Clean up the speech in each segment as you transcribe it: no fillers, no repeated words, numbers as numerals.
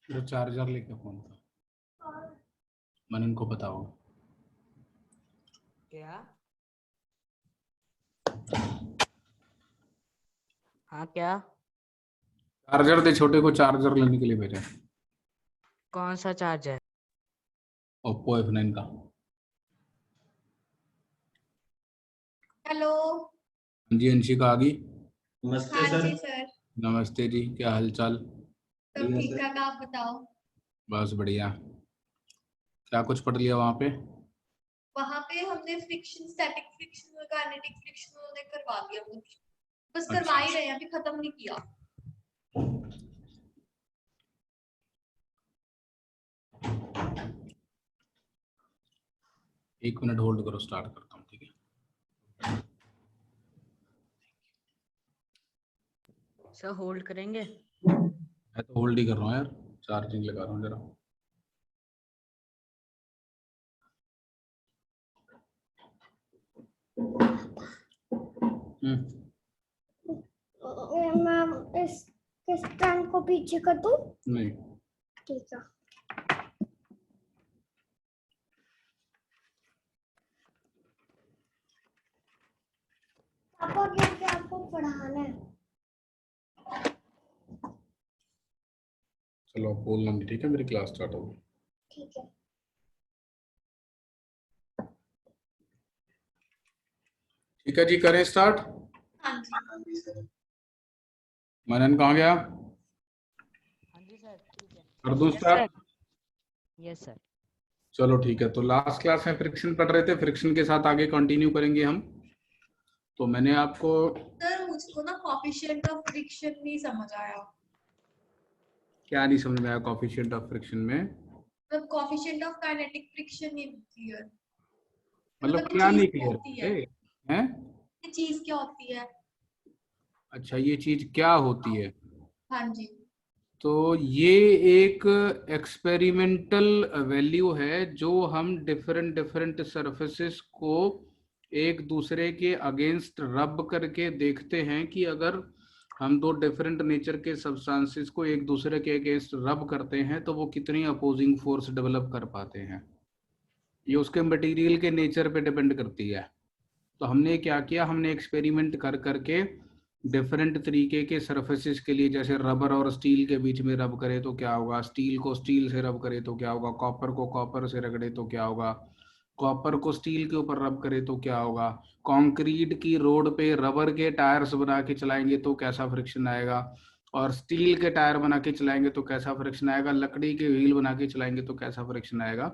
जो चार्जर लेके फोन था मनन को बताओ। क्या? हाँ क्या? चार्जर दे, छोटे को चार्जर लेने के लिए भेजा। कौन सा चार्जर? ओप्पो F9 का। हेलो। हाँ जी, अंशिका आ गई। नमस्ते हाँ सर। जी सर। नमस्ते जी, क्या हाल चाल? सब ठीक ठाक, आप बताओ। बस बढ़िया। क्या कुछ पढ़ लिया वहाँ पे? वहाँ पे हमने फ्रिक्शन, स्टैटिक फ्रिक्शन और काइनेटिक फ्रिक्शन उन्होंने करवा दिया कुछ। बस अच्छा। करवा ही रहे हैं, अभी खत्म नहीं किया। एक मिनट होल्ड करो, स्टार्ट करता हूँ, ठीक है? सर होल्ड करेंगे? मैं तो होल्ड ही कर रहा हूँ यार, चार्जिंग लगा रहा हूँ जरा। मैम इस स्टैंड को पीछे कर दूं? नहीं, ठीक है। पापा कैसे आपको पढ़ाना है? चलो आप बोलना नहीं, ठीक है? मेरी क्लास स्टार्ट होगी। ठीक है। ठीक है जी, करें स्टार्ट। हाँ जी। मनन कहाँ गया? हाँ जी सर, ठीक है। कर दूं yes start? Sir. Yes sir. चलो ठीक है, तो लास्ट क्लास में फ्रिक्शन पढ़ रहे थे, फ्रिक्शन के साथ आगे कंटिन्यू करेंगे हम। तो मैंने आपको सर मुझको ना कोएफिशिएंट ऑफ फ्रिक्शन नहीं समझ आया। क्या नहीं समझ में आया कोएफिशिएंट ऑफ फ्रिक्शन में? मतलब कोएफिशिएंट ऑफ काइनेटिक फ्रिक्शन नहीं क्लियर। मतलब ये क्या चीज नहीं क्या क्लियर होती है? है? ये चीज क्या होती है? अच्छा, ये चीज क्या होती है? हाँ जी। तो ये एक एक्सपेरिमेंटल वैल्यू है जो हम डिफरेंट डिफरेंट सरफेसेस को एक दूसरे के अगेंस्ट रब करके देखते हैं कि अगर हम दो डिफरेंट नेचर के सब्सटेंसेस को एक दूसरे के अगेंस्ट रब करते हैं तो वो कितनी अपोजिंग फोर्स डेवलप कर पाते हैं। ये उसके मटेरियल के नेचर पे डिपेंड करती है। तो हमने क्या किया, हमने एक्सपेरिमेंट कर करके डिफरेंट तरीके के सरफेसेस के लिए, जैसे रबर और स्टील के बीच में रब करे तो क्या होगा, स्टील को स्टील से रब करे तो क्या होगा, कॉपर को कॉपर से रगड़े तो क्या होगा, कॉपर को स्टील के ऊपर रब करे तो क्या होगा, कंक्रीट की रोड पे रबर के टायर्स बना के चलाएंगे तो कैसा फ्रिक्शन आएगा, और स्टील के टायर बना के चलाएंगे तो कैसा फ्रिक्शन आएगा, लकड़ी के व्हील बना के चलाएंगे तो कैसा फ्रिक्शन आएगा।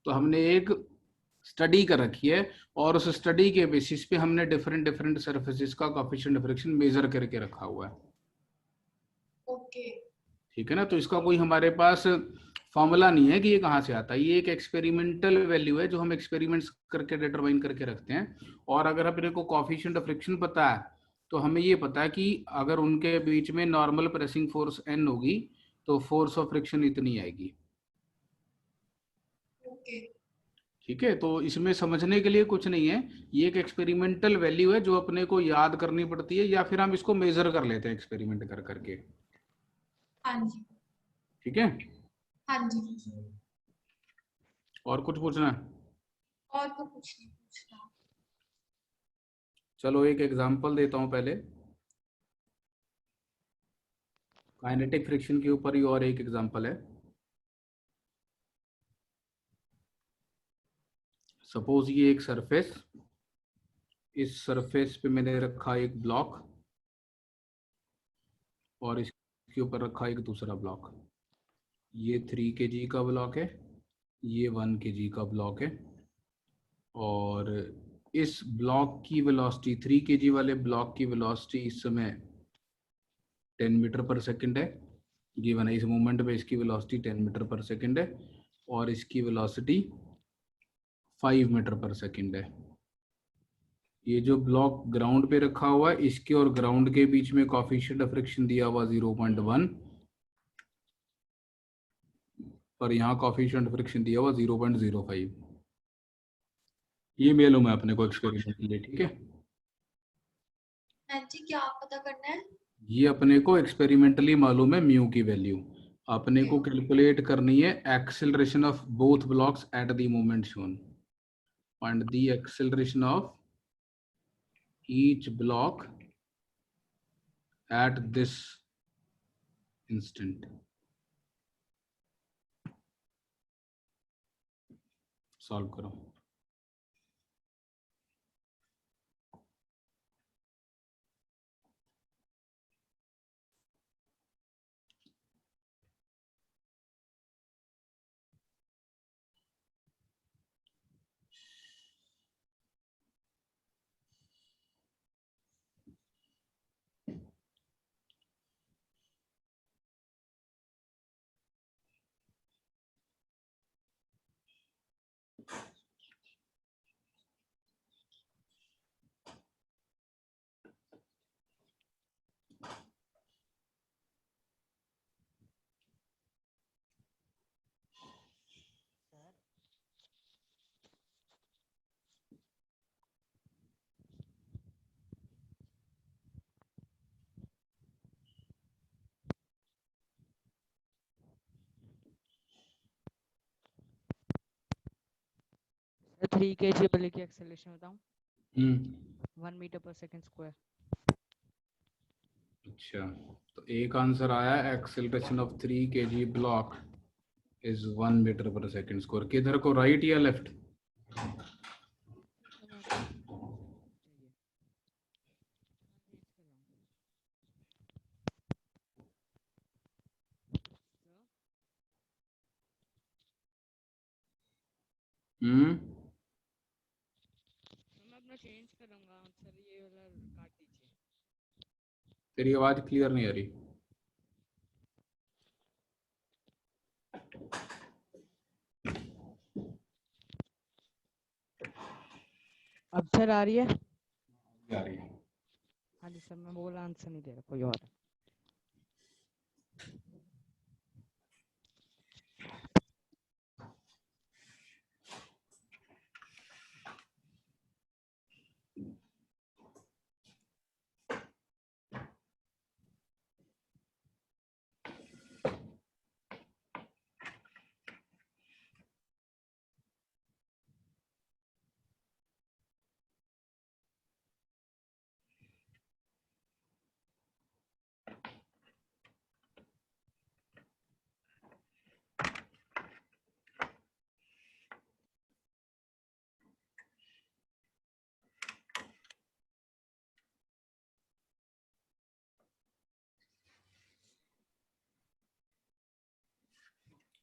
तो हमने एक स्टडी कर रखी है और उस स्टडी के बेसिस पे हमने डिफरेंट डिफरेंट सरफेसेस का कोएफिशिएंट ऑफ फ्रिक्शन मेजर करके रखा हुआ है। ओके। ठीक है ना? तो इसका कोई हमारे पास फॉर्मूला नहीं है कि ये कहाँ से आता है, ये एक एक्सपेरिमेंटल वैल्यू है जो हम एक्सपेरिमेंट्स करके डिटरमाइन करके रखते हैं। और अगर अपने को कोएफिशिएंट ऑफ फ्रिक्शन पता है तो हमें ये पता है कि अगर उनके बीच में नॉर्मल प्रेसिंग फोर्स N होगी तो फोर्स ऑफ फ्रिक्शन इतनी आएगी। ओके। ठीक है, तो इसमें समझने के लिए कुछ नहीं है, ये एक एक्सपेरिमेंटल वैल्यू है जो अपने को याद करनी पड़ती है या फिर हम इसको मेजर कर लेते हैं एक्सपेरिमेंट कर करके। हाँ जी। ठीक है, हाँ जी। और कुछ पूछना है? और तो कुछ नहीं पूछना। चलो एक एग्जांपल देता हूं पहले, काइनेटिक फ्रिक्शन के ऊपर ही और एक एग्जांपल है। सपोज ये एक सरफेस, इस सरफेस पे मैंने रखा एक ब्लॉक और इसके ऊपर रखा एक दूसरा ब्लॉक। ये 3 kg का ब्लॉक है, ये 1 kg का ब्लॉक है, और इस ब्लॉक की वेलोसिटी 3 kg वाले ब्लॉक की वेलोसिटी इस समय 10 मीटर पर सेकंड है। गिवन है इस मूवमेंट पे इसकी वेलोसिटी 10 मीटर पर सेकंड है और इसकी वेलोसिटी 5 मीटर पर सेकंड है। ये जो ब्लॉक ग्राउंड पे रखा हुआ है, इसके और ग्राउंड के बीच में कोएफिशिएंट ऑफ फ्रिक्शन दिया हुआ 0.1 और यहाँ कोएफिशिएंट ऑफ फ्रिक्शन दिया हुआ 0.05। ये मालूम है अपने को एक्सपेरिमेंट के लिए। ठीक है, हाँ जी, क्या पता करना है? ये अपने को एक्सपेरिमेंटली मालूम है म्यू की वैल्यू। अपने को कैलकुलेट करनी है acceleration of both blocks at the moment shown, find the acceleration of each block at this instant. Solve करो। सर 3 kg वाले की एक्सेलरेशन बताऊं? 1 मीटर पर सेकंड स्क्वायर। अच्छा, तो एक आंसर आया acceleration of 3 kg block is 1 metre पर सेकंड स्क्वायर। किधर को, राइट या लेफ्ट? मैं अपना चेंज करूंगा आंसर, ये वाला काट दीजिए। तेरी आवाज क्लियर नहीं आ रही। अब सर आ रही है? आ रही है। हाँ जी सर, मैं बोला आंसर नहीं दे रहा, कोई और है।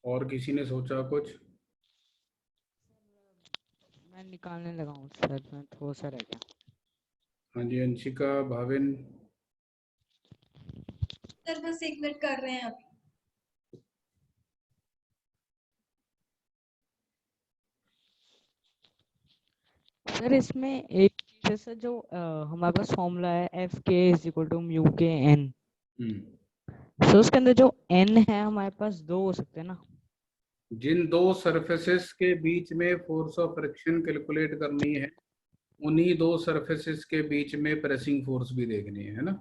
और किसी ने सोचा कुछ? मैं निकालने लगा हूँ सर, मैं थोड़ा सा रह गया। हाँ जी, अंशिका, भाविन। सर बस 1 मिनट कर रहे हैं अभी। सर इसमें एक जैसा जो हमारे पास फॉर्मूला है एफ के इज इक्वल टू म्यू के एन, सो उसके अंदर जो एन है हमारे पास 2 हो सकते हैं ना? जिन दो सरफेसेस के बीच में फोर्स ऑफ फ्रिक्शन कैलकुलेट करनी है, उन्हीं दो सरफेसेस के बीच में प्रेसिंग फोर्स भी देखनी है ना?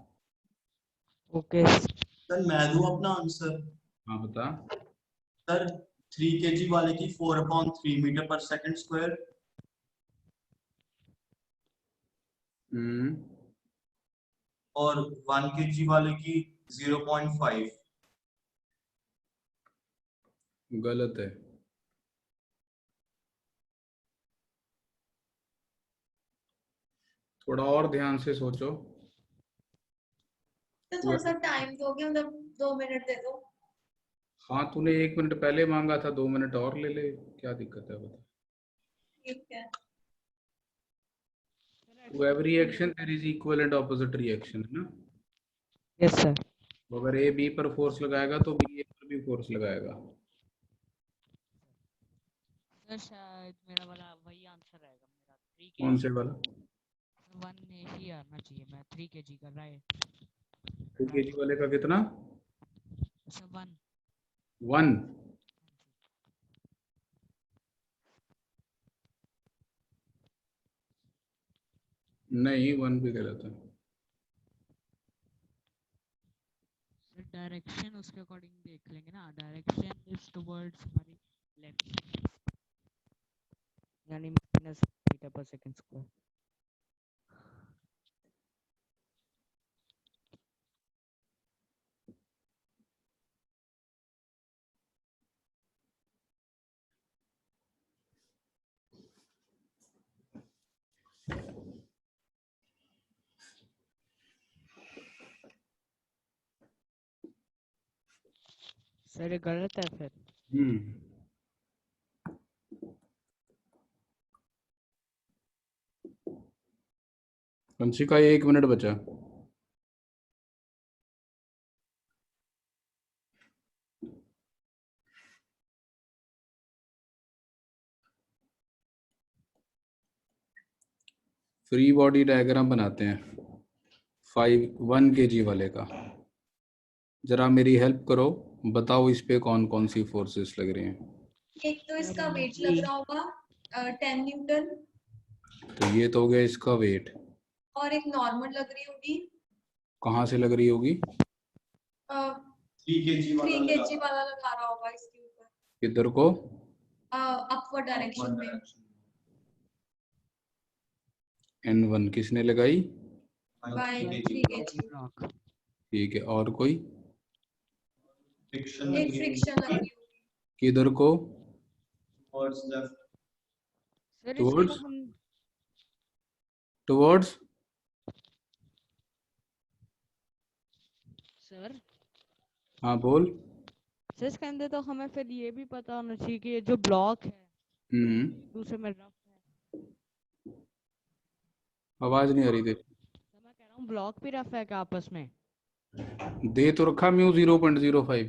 ओके सर मैं दूं अपना आंसर? हाँ बता। सर 3 kg वाले की 4/3 मीटर पर सेकंड स्क्वायर, और 1 kg वाले की 0.5। गलत है। थोड़ा और ध्यान से सोचो। तो थोड़ा सा टाइम दोगे, मतलब 2 मिनट दे दो। हाँ, तूने 1 मिनट पहले मांगा था, 2 मिनट और ले ले, क्या दिक्कत है बता। ठीक है। To every action there is equal and opposite reaction, है ना? Yes sir. तो अगर ए बी पर फोर्स लगाएगा तो बी ए पर भी फोर्स लगाएगा। सर शायद मेरा वाला वही आंसर रहेगा मेरा 3 कौन kg। से वाला? 1 ही आना चाहिए, मैं 3 kg कर रहा है 2 kg वाले का कितना? सर 1। 1। नहीं, 1 भी गलत है। सर डायरेक्शन उसके अकॉर्डिंग देख लेंगे ना, डायरेक्शन इज टुवर्ड्स हमारी लेफ्ट, यानी माइनस मीटर पर सेकंड स्क्वायर। सर ये गलत है फिर? वंशिका 1 मिनट बचा। फ्री बॉडी डायग्राम बनाते हैं 1 kg वाले का। जरा मेरी हेल्प करो, बताओ इस पे कौन कौन सी फोर्सेस लग रही हैं। एक तो इसका वेट लग रहा होगा 10 न्यूटन, तो ये तो हो गया इसका वेट। और एक नॉर्मल लग रही होगी। कहाँ से लग रही होगी? 3 kg 3 kg वाला लगा रहा होगा इसके ऊपर, किधर को? अपवर्ड डायरेक्शन में। N1 किसने लगाई? By 3 kg। ठीक है, और कोई? फ्रिक्शन एक फ्रिक्शन लगी होगी। किधर को? Towards left. सर टुवर्ड्स इसमें हम टुवर्ड्स सर हाँ बोल। सर इसके अंदर तो हमें फिर ये भी पता होना चाहिए कि ये जो ब्लॉक है दूसरे में रफ है। आवाज नहीं आ रही थी। तो मैं कह रहा हूँ ब्लॉक भी रफ है क्या आपस में? दे तो रखा म्यू 0.05।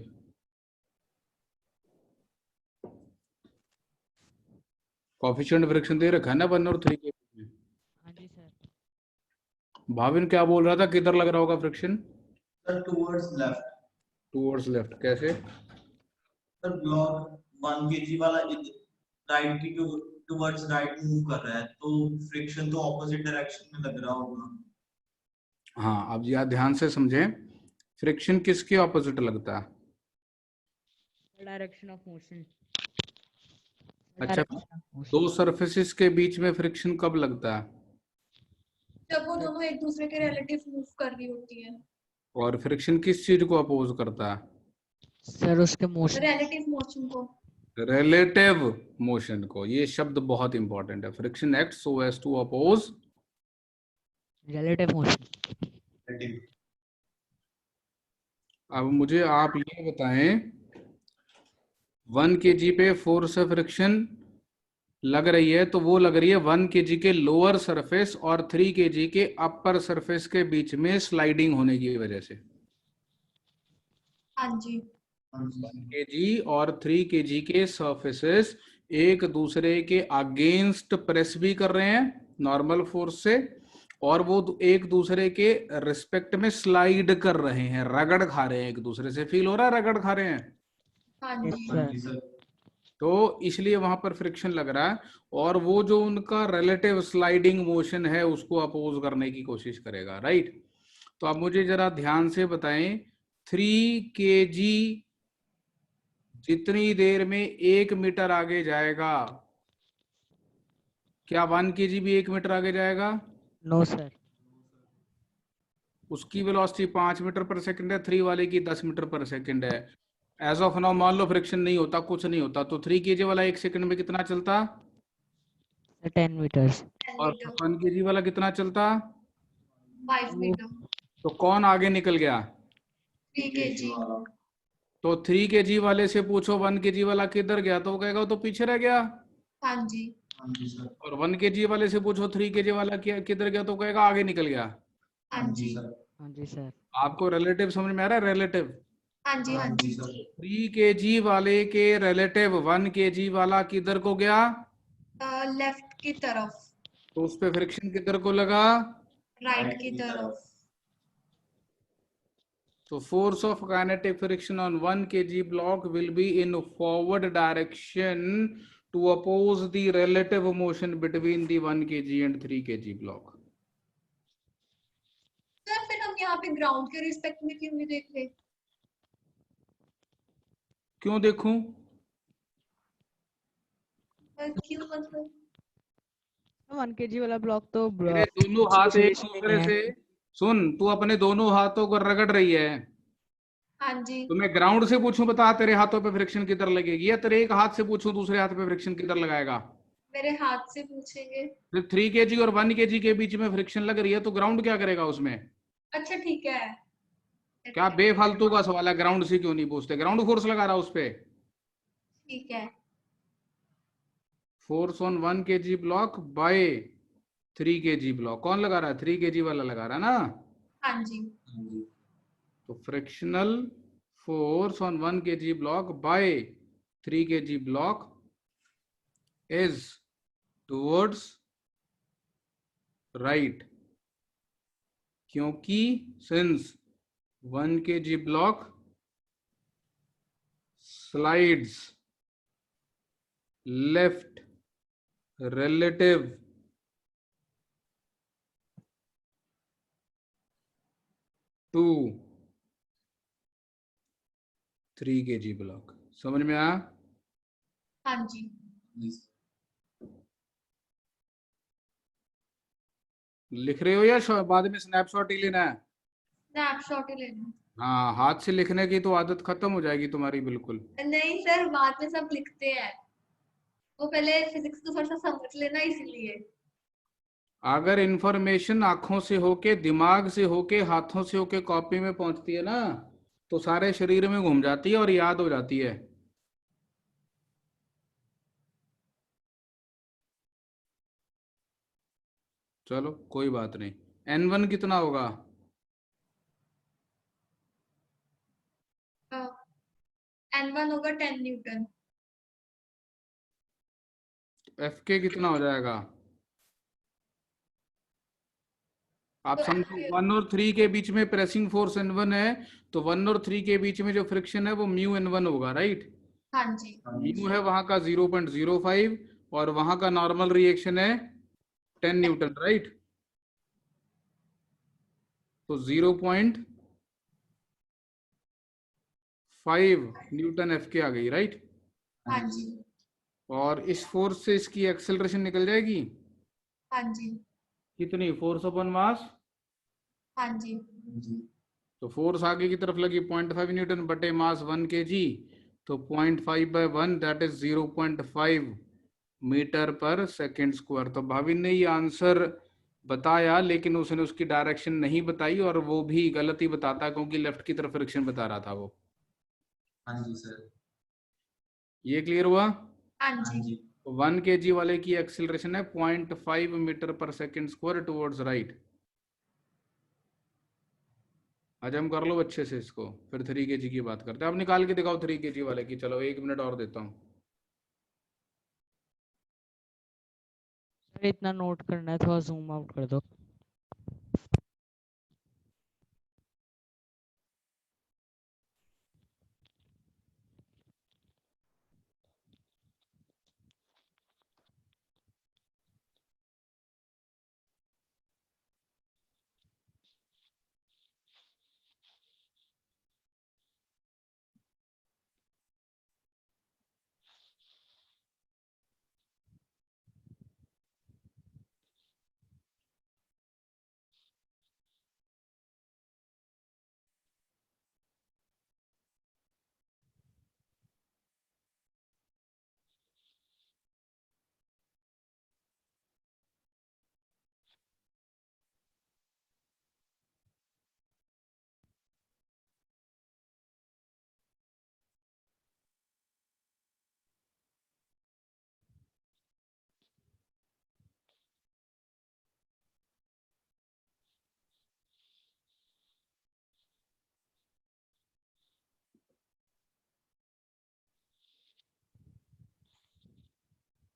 कोफिशिएंट फ्रिक्शन दे रखा है ना 1 और 3 के बीच में। हाँ जी सर। भाविन क्या बोल रहा था, किधर लग रहा होगा friction? Sir towards left. Towards left कैसे? सर ब्लॉक 1 kg वाला राइट की टुवर्ड्स राइट मूव कर रहा है, तो फ्रिक्शन तो ऑपोजिट डायरेक्शन में लग रहा होगा। हाँ, अब यार ध्यान से समझें, फ्रिक्शन किसके ऑपोजिट लगता है? Direction of motion. अच्छा, दो सरफेसेस के बीच में फ्रिक्शन कब लगता है? जब वो दोनों एक दूसरे के रिलेटिव मूव कर रही होती है। और फ्रिक्शन किस चीज को अपोज करता है? सर उसके मोशन, रिलेटिव मोशन को। रिलेटिव मोशन को। ये शब्द बहुत इंपॉर्टेंट है। Friction act so as to oppose relative motion. अब मुझे आप ये बताएं, 1 kg पे फोर्स ऑफ फ्रिक्शन लग रही है, तो वो लग रही है 1 kg के लोअर सरफेस और 3 kg के अपर सरफेस के बीच में स्लाइडिंग होने की वजह से। हाँ जी। 1 kg और 3 kg के सरफेसेस एक दूसरे के अगेंस्ट प्रेस भी कर रहे हैं नॉर्मल फोर्स से, और वो एक दूसरे के रिस्पेक्ट में स्लाइड कर रहे हैं, रगड़ खा रहे हैं एक दूसरे से। फील हो रहा है रगड़ खा रहे हैं? हाँ जी सर। तो इसलिए वहां पर फ्रिक्शन लग रहा है, और वो जो उनका रिलेटिव स्लाइडिंग मोशन है उसको अपोज करने की कोशिश करेगा, राइट? तो अब मुझे जरा ध्यान से बताएं, 3 kg जितनी देर में 1 मीटर आगे जाएगा, क्या 1 kg भी 1 मीटर आगे जाएगा? No sir. उसकी वेलोसिटी 5 मीटर पर सेकंड है, 3 वाले की 10 मीटर पर सेकंड है। एज ऑफ नाउ मान लो फ्रिक्शन नहीं होता, कुछ नहीं होता, तो 3 kg वाला 1 सेकंड में कितना चलता? 10 मीटर्स। और 1 kg वाला कितना चलता? 5 मीटर। तो कौन आगे निकल गया? 3 kg। तो 3 kg वाले से पूछो 1 kg वाला किधर गया, तो वो कहेगा वो तो पीछे रह गया। हाँ जी। और 1 kg वाले से पूछो 3 kg वाला किधर गया, तो कहेगा आगे निकल गया। हाँ जी। हाँ जी सर। आपको रिलेटिव समझ में आ रहा है? रिलेटिव। हाँ जी। हाँ जी। 3 kg वाले के रिलेटिव 1 kg वाला किधर को गया? लेफ्ट की तरफ। तो उस पे फ्रिक्शन किधर को लगा? राइट की तरफ। So force of kinetic friction on 1 kg block will be in forward direction to oppose the relative motion between the 1 kg and 3 kg block. Sir फिर हम यहाँ पे ग्राउंड के रिस्पेक्ट में क्यों नहीं देख रहे? क्यों देखूं? क्यों मतलब? 1 kg वाला ब्लॉक तो तेरे दोनों हाथ एक दूसरे है। से, सुन, तू अपने दोनों हाथों को रगड़ रही है। हाँ जी। तो मैं ग्राउंड से पूछूं, बता तेरे हाथों पे फ्रिक्शन किधर लगेगी, या तेरे एक हाथ से पूछूं दूसरे हाथ पे फ्रिक्शन किधर लगाएगा? मेरे हाथ से पूछेंगे। फिर 3 kg और 1 kg के बीच में फ्रिक्शन लग रही है तो ग्राउंड क्या करेगा उसमें? अच्छा ठीक है। क्या बेफालतू का सवाल है, ग्राउंड से क्यों नहीं पूछते? ग्राउंड फोर्स लगा रहा उस पे। ठीक है। Force on 1 kg block by 3 kg block, कौन लगा रहा है? 3 kg वाला लगा रहा है ना। हाँ जी। तो frictional force on 1 kg block by 3 kg block is towards right, क्योंकि since 1 kg block slides left relative to 3 kg block. समझ में आया? हाँ जी। लिख रहे हो या बाद में स्नैपशॉट ही लेना है? स्नैपशॉट ही लेना। हाँ, हाथ से लिखने की तो आदत खत्म हो जाएगी तुम्हारी बिल्कुल। नहीं सर, बाद में सब लिखते हैं, वो पहले फिजिक्स तो थोड़ा सा समझ लेना इसीलिए। अगर इंफॉर्मेशन आंखों से होके, दिमाग से होके, हाथों से होके कॉपी में पहुंचती है ना, तो सारे शरीर में घूम जाती है और याद हो जाती है। चलो कोई बात नहीं। N1 कितना होगा? N1 होगा 10 न्यूटन। FK कितना हो जाएगा? आप तो समझो 1 और 3 के बीच में प्रेसिंग फोर्स N1 है, तो 1 और 3 के बीच में जो फ्रिक्शन है वो म्यू N1 होगा, राइट? हाँ जी। म्यू है वहां का 0.05 और वहां का नॉर्मल रिएक्शन है 10 न्यूटन, राइट? तो 0.5 न्यूटन FK आ गई, राइट? हाँ जी। और इस फोर्स से इसकी एक्सेलरेशन निकल जाएगी हाँ जी। कितनी? Force upon mass. हाँ जी। तो फोर्स आगे की तरफ लगी 0.5 न्यूटन बटे मास 1 kg, तो 0.5/1 दैट इज 0.5 मीटर पर सेकेंड स्क्वायर। तो भाविन ने ये आंसर बताया, लेकिन उसने उसकी डायरेक्शन नहीं बताई, और वो भी गलत ही बताता क्योंकि लेफ्ट की तरफ फ्रिक्शन बता रहा था वो। हाँ जी सर। ये क्लियर हुआ? हाँ जी। 1 kg वाले की एक्सेलरेशन है 0.5 मीटर पर सेकेंड स्क्वायर टुवर्ड्स राइट। हजम कर लो अच्छे से इसको, फिर 3 kg की बात करते हैं। अब निकाल के दिखाओ 3 kg वाले की। चलो 1 मिनट और देता हूँ। सर इतना नोट करना है, थोड़ा जूम आउट कर दो।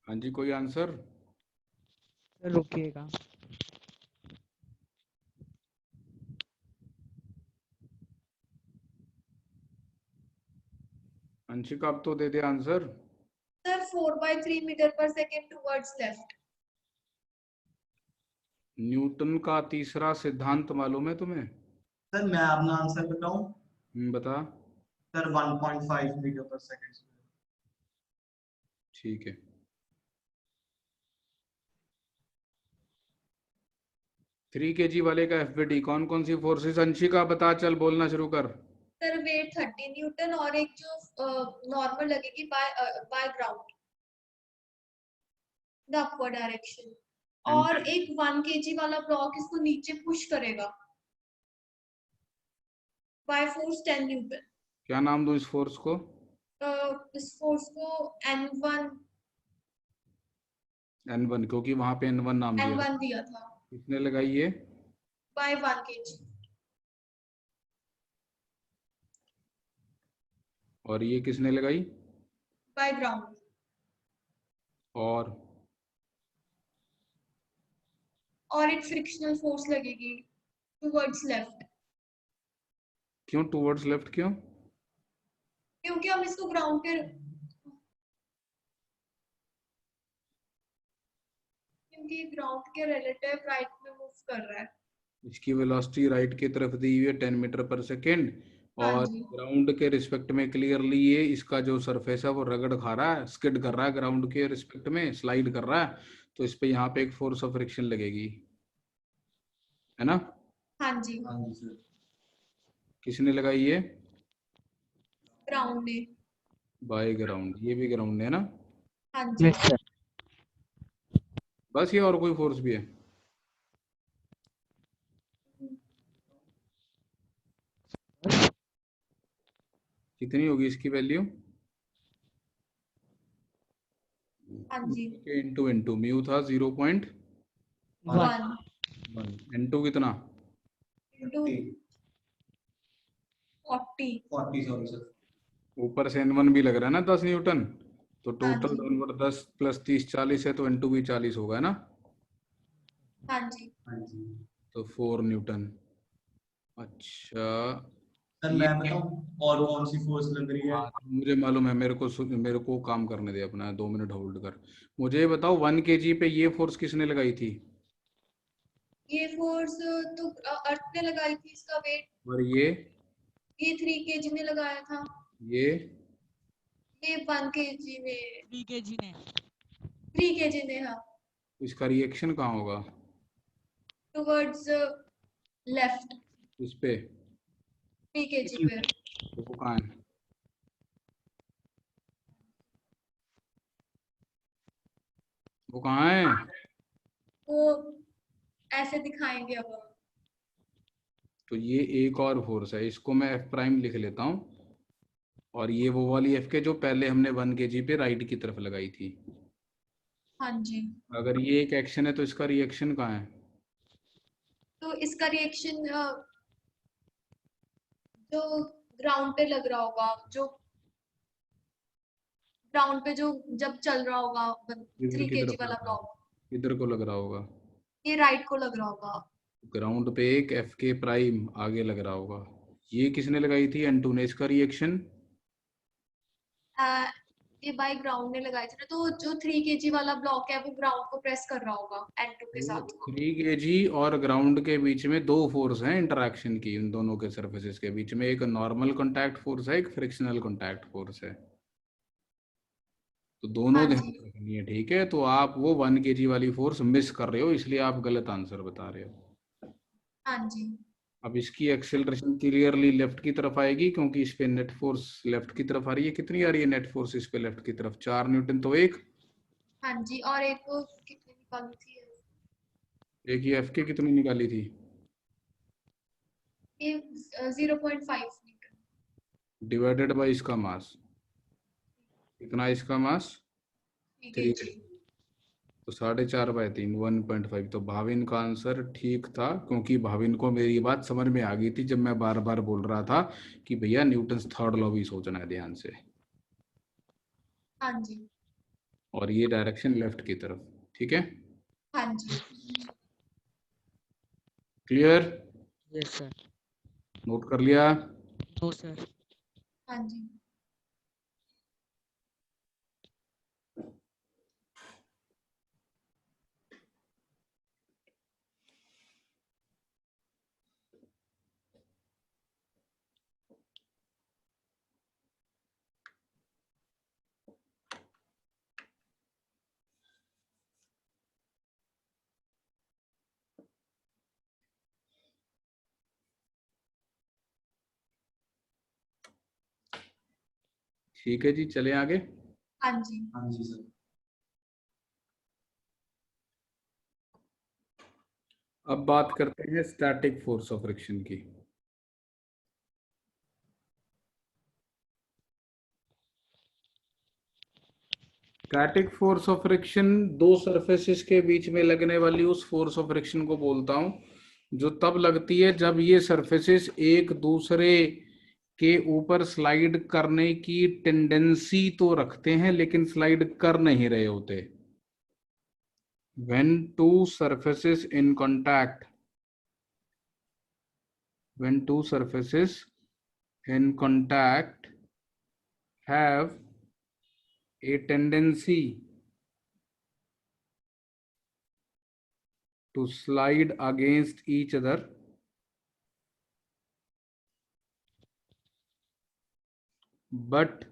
हाँ जी, कोई आंसर? सर रुकिएगा। अंशिका अब तो दे दे आंसर। सर 4/3 मीटर पर सेकेंड टुवर्ड्स लेफ्ट। न्यूटन का तीसरा सिद्धांत मालूम है तुम्हें? सर मैं अपना आंसर बताऊं? बता। सर 1.5 मीटर पर सेकंड। ठीक है। थ्री के जी वाले का एफबीडी कौन कौन सी फोर्सेस, अंशिका बता, चल बोलना शुरू कर। सर वेट 30 न्यूटन और एक जो नॉर्मल लगेगी by ground the upward direction, और एक 1 kg वाला ब्लॉक इसको नीचे पुश करेगा बाय फोर्स 10 न्यूटन। क्या नाम दूं इस फोर्स को? इस फोर्स को N1 N1, क्योंकि वहां पे N1 नाम दिया। N1 दिया था। किसने लगाई ये? By 1 kg। और ये किसने लगाई? By ground. और एक फ्रिक्शनल फोर्स लगेगी टुवर्ड्स लेफ्ट। क्यों टुवर्ड्स लेफ्ट, क्यों? क्योंकि हम इसको ग्राउंड के, क्योंकि ग्राउंड के रिलेटिव राइट में मूव कर रहा है। इसकी वेलोसिटी राइट की तरफ दी हुई है 10 मीटर पर सेकेंड, हाँ और जी। ग्राउंड के रिस्पेक्ट में क्लियरली ये इसका जो सरफेस है वो रगड़ खा रहा है, स्किड कर रहा है, ग्राउंड के रिस्पेक्ट में स्लाइड कर रहा है, तो इस पे यहाँ पे एक फोर्स ऑफ फ्रिक्शन लगेगी, है ना? हाँ जी। हाँ जी सर। किसने लगाई ये? ग्राउंड ने। बाय ग्राउंड, ये भी ग्राउंड है ना? हाँ जी। Yes sir. बस ये, और कोई फोर्स भी है? कितनी होगी इसकी वैल्यू? हाँ जी। इंटू इंटू म्यू था 0.1, 1 इंटू कितना? into 40। 40 sorry sir. ऊपर से N1 भी लग रहा है ना 10 न्यूटन, तो हाँ टोटल जी। डाउनवर्ड 10 प्लस 30 40 है, तो N2 भी 40 होगा, है ना? हाँ जी। हाँ जी तो 4 न्यूटन। अच्छा, सर, ये मैं बताऊं और कौन सी फोर्स लग रही है? हाँ, मुझे मालूम है, मेरे को काम करने दे अपना, 2 मिनट होल्ड कर। मुझे ये बताओ 1 kg पे ये फोर्स किसने लगाई थी? ये फोर्स तो अर्थ ने लगाई थी, इसका वेट। और ये 3 kg ने लगाया था। ये 1 kg ने। 3 kg ने। 3 kg ने, हाँ। इसका रिएक्शन कहाँ होगा? टुवर्ड्स लेफ्ट इस पे? 3 kg पे। तो वो कहाँ है? वो कहाँ है? वो ऐसे दिखाएंगे अब हम। तो ये एक और फोर्स है, इसको मैं एफ प्राइम लिख लेता हूँ, और ये वो वाली एफ के जो पहले हमने 1 kg पे राइट की तरफ लगाई थी। हाँ जी। अगर ये एक एक्शन है तो इसका रिएक्शन कहाँ है? तो इसका रिएक्शन जो ग्राउंड पे लग रहा होगा, जो ग्राउंड पे जो जब चल रहा होगा इधर 3 की kg तरफ लग वाला रहा ब्लॉक, होगा, इधर को लग रहा होगा। ये राइट को लग रहा होगा। ग्राउंड पे एक एफ के प्राइम आगे लग रहा होगा। ये किसने लगाई थी? N2 ने। इसका रिएक्शन? ये बाय ग्राउंड ने लगाई थी ना, तो जो 3 kg वाला ब्लॉक है वो ग्राउंड को प्रेस कर रहा होगा N2 के साथ। 3 kg और ग्राउंड के बीच में दो फोर्स हैं इंटरेक्शन की, इन दोनों के सरफेसेस के बीच में, एक नॉर्मल कॉन्टैक्ट फोर्स है, एक फ्रिक्शनल कॉन्टैक्ट फोर्स है, तो दोनों हाँ ध्यान जी। रखनी है, ठीक है? तो आप वो 1 kg वाली फोर्स मिस कर रहे हो, इसलिए आप गलत आंसर बता रहे हो। हाँ जी। अब इसकी एक्सेलरेशन क्लियरली लेफ्ट की तरफ आएगी, क्योंकि इस पे नेट फोर्स लेफ्ट की तरफ आ रही है। कितनी आ रही है नेट फोर्स इस पे लेफ्ट की तरफ? 4 न्यूटन तो एक, हाँ जी। और एक वो कितनी निकाली थी? एक ही एफ के कितनी निकाली थी? ये 0.5 न्यूटन। डिवाइडेड बाय इसका मास, कितना इसका मास? 3 3, kg। तो 4.5/3 1.5। तो भाविन का आंसर ठीक था, क्योंकि भाविन को मेरी बात समझ में आ गई थी जब मैं बार बार बोल रहा था कि भैया न्यूटन थर्ड लॉ भी सोचना है ध्यान से। हाँ जी। और ये डायरेक्शन लेफ्ट की तरफ, ठीक है? हाँ जी। क्लियर? Yes sir. नोट कर लिया? No sir. हाँ जी। ठीक है जी, चले आगे। हाँ जी। हाँ जी सर। अब बात करते हैं स्टैटिक फोर्स ऑफ फ्रिक्शन की। स्टैटिक फोर्स ऑफ फ्रिक्शन दो सरफेसेस के बीच में लगने वाली उस फोर्स ऑफ फ्रिक्शन को बोलता हूं जो तब लगती है जब ये सरफेसेस एक दूसरे के ऊपर स्लाइड करने की टेंडेंसी तो रखते हैं लेकिन स्लाइड कर नहीं रहे होते। when two surfaces in contact have a tendency to slide against each other, but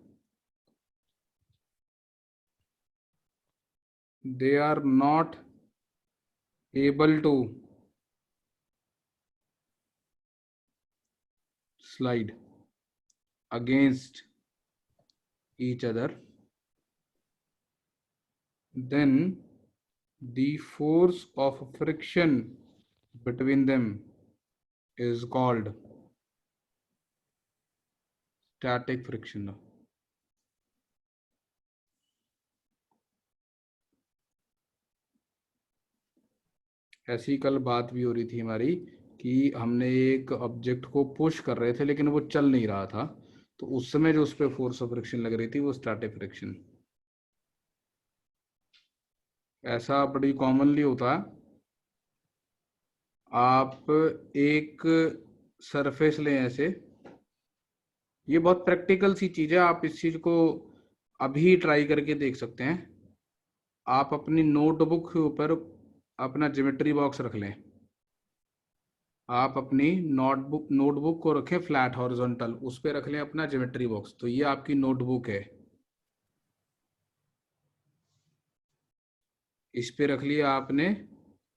they are not able to slide against each other, then the force of friction between them is called static friction. ऐसी कल बात भी हो रही थी हमारी कि हमने एक ऑब्जेक्ट को पुश कर रहे थे लेकिन वो चल नहीं रहा था, तो उस समय जो उस पर फोर्स ऑफ फ्रिक्शन लग रही थी वो स्टैटिक फ्रिक्शन। ऐसा बड़ी कॉमनली होता है। आप एक सरफेस लें ऐसे, ये बहुत प्रैक्टिकल सी चीज है, आप इस चीज को अभी ट्राई करके देख सकते हैं। आप अपनी नोटबुक के ऊपर अपना ज्योमेट्री बॉक्स रख लें, आप अपनी नोटबुक को रखें फ्लैट हॉरिजॉन्टल, उस पे रख लें अपना ज्योमेट्री बॉक्स। तो ये आपकी नोटबुक है, इस पे रख लिया आपने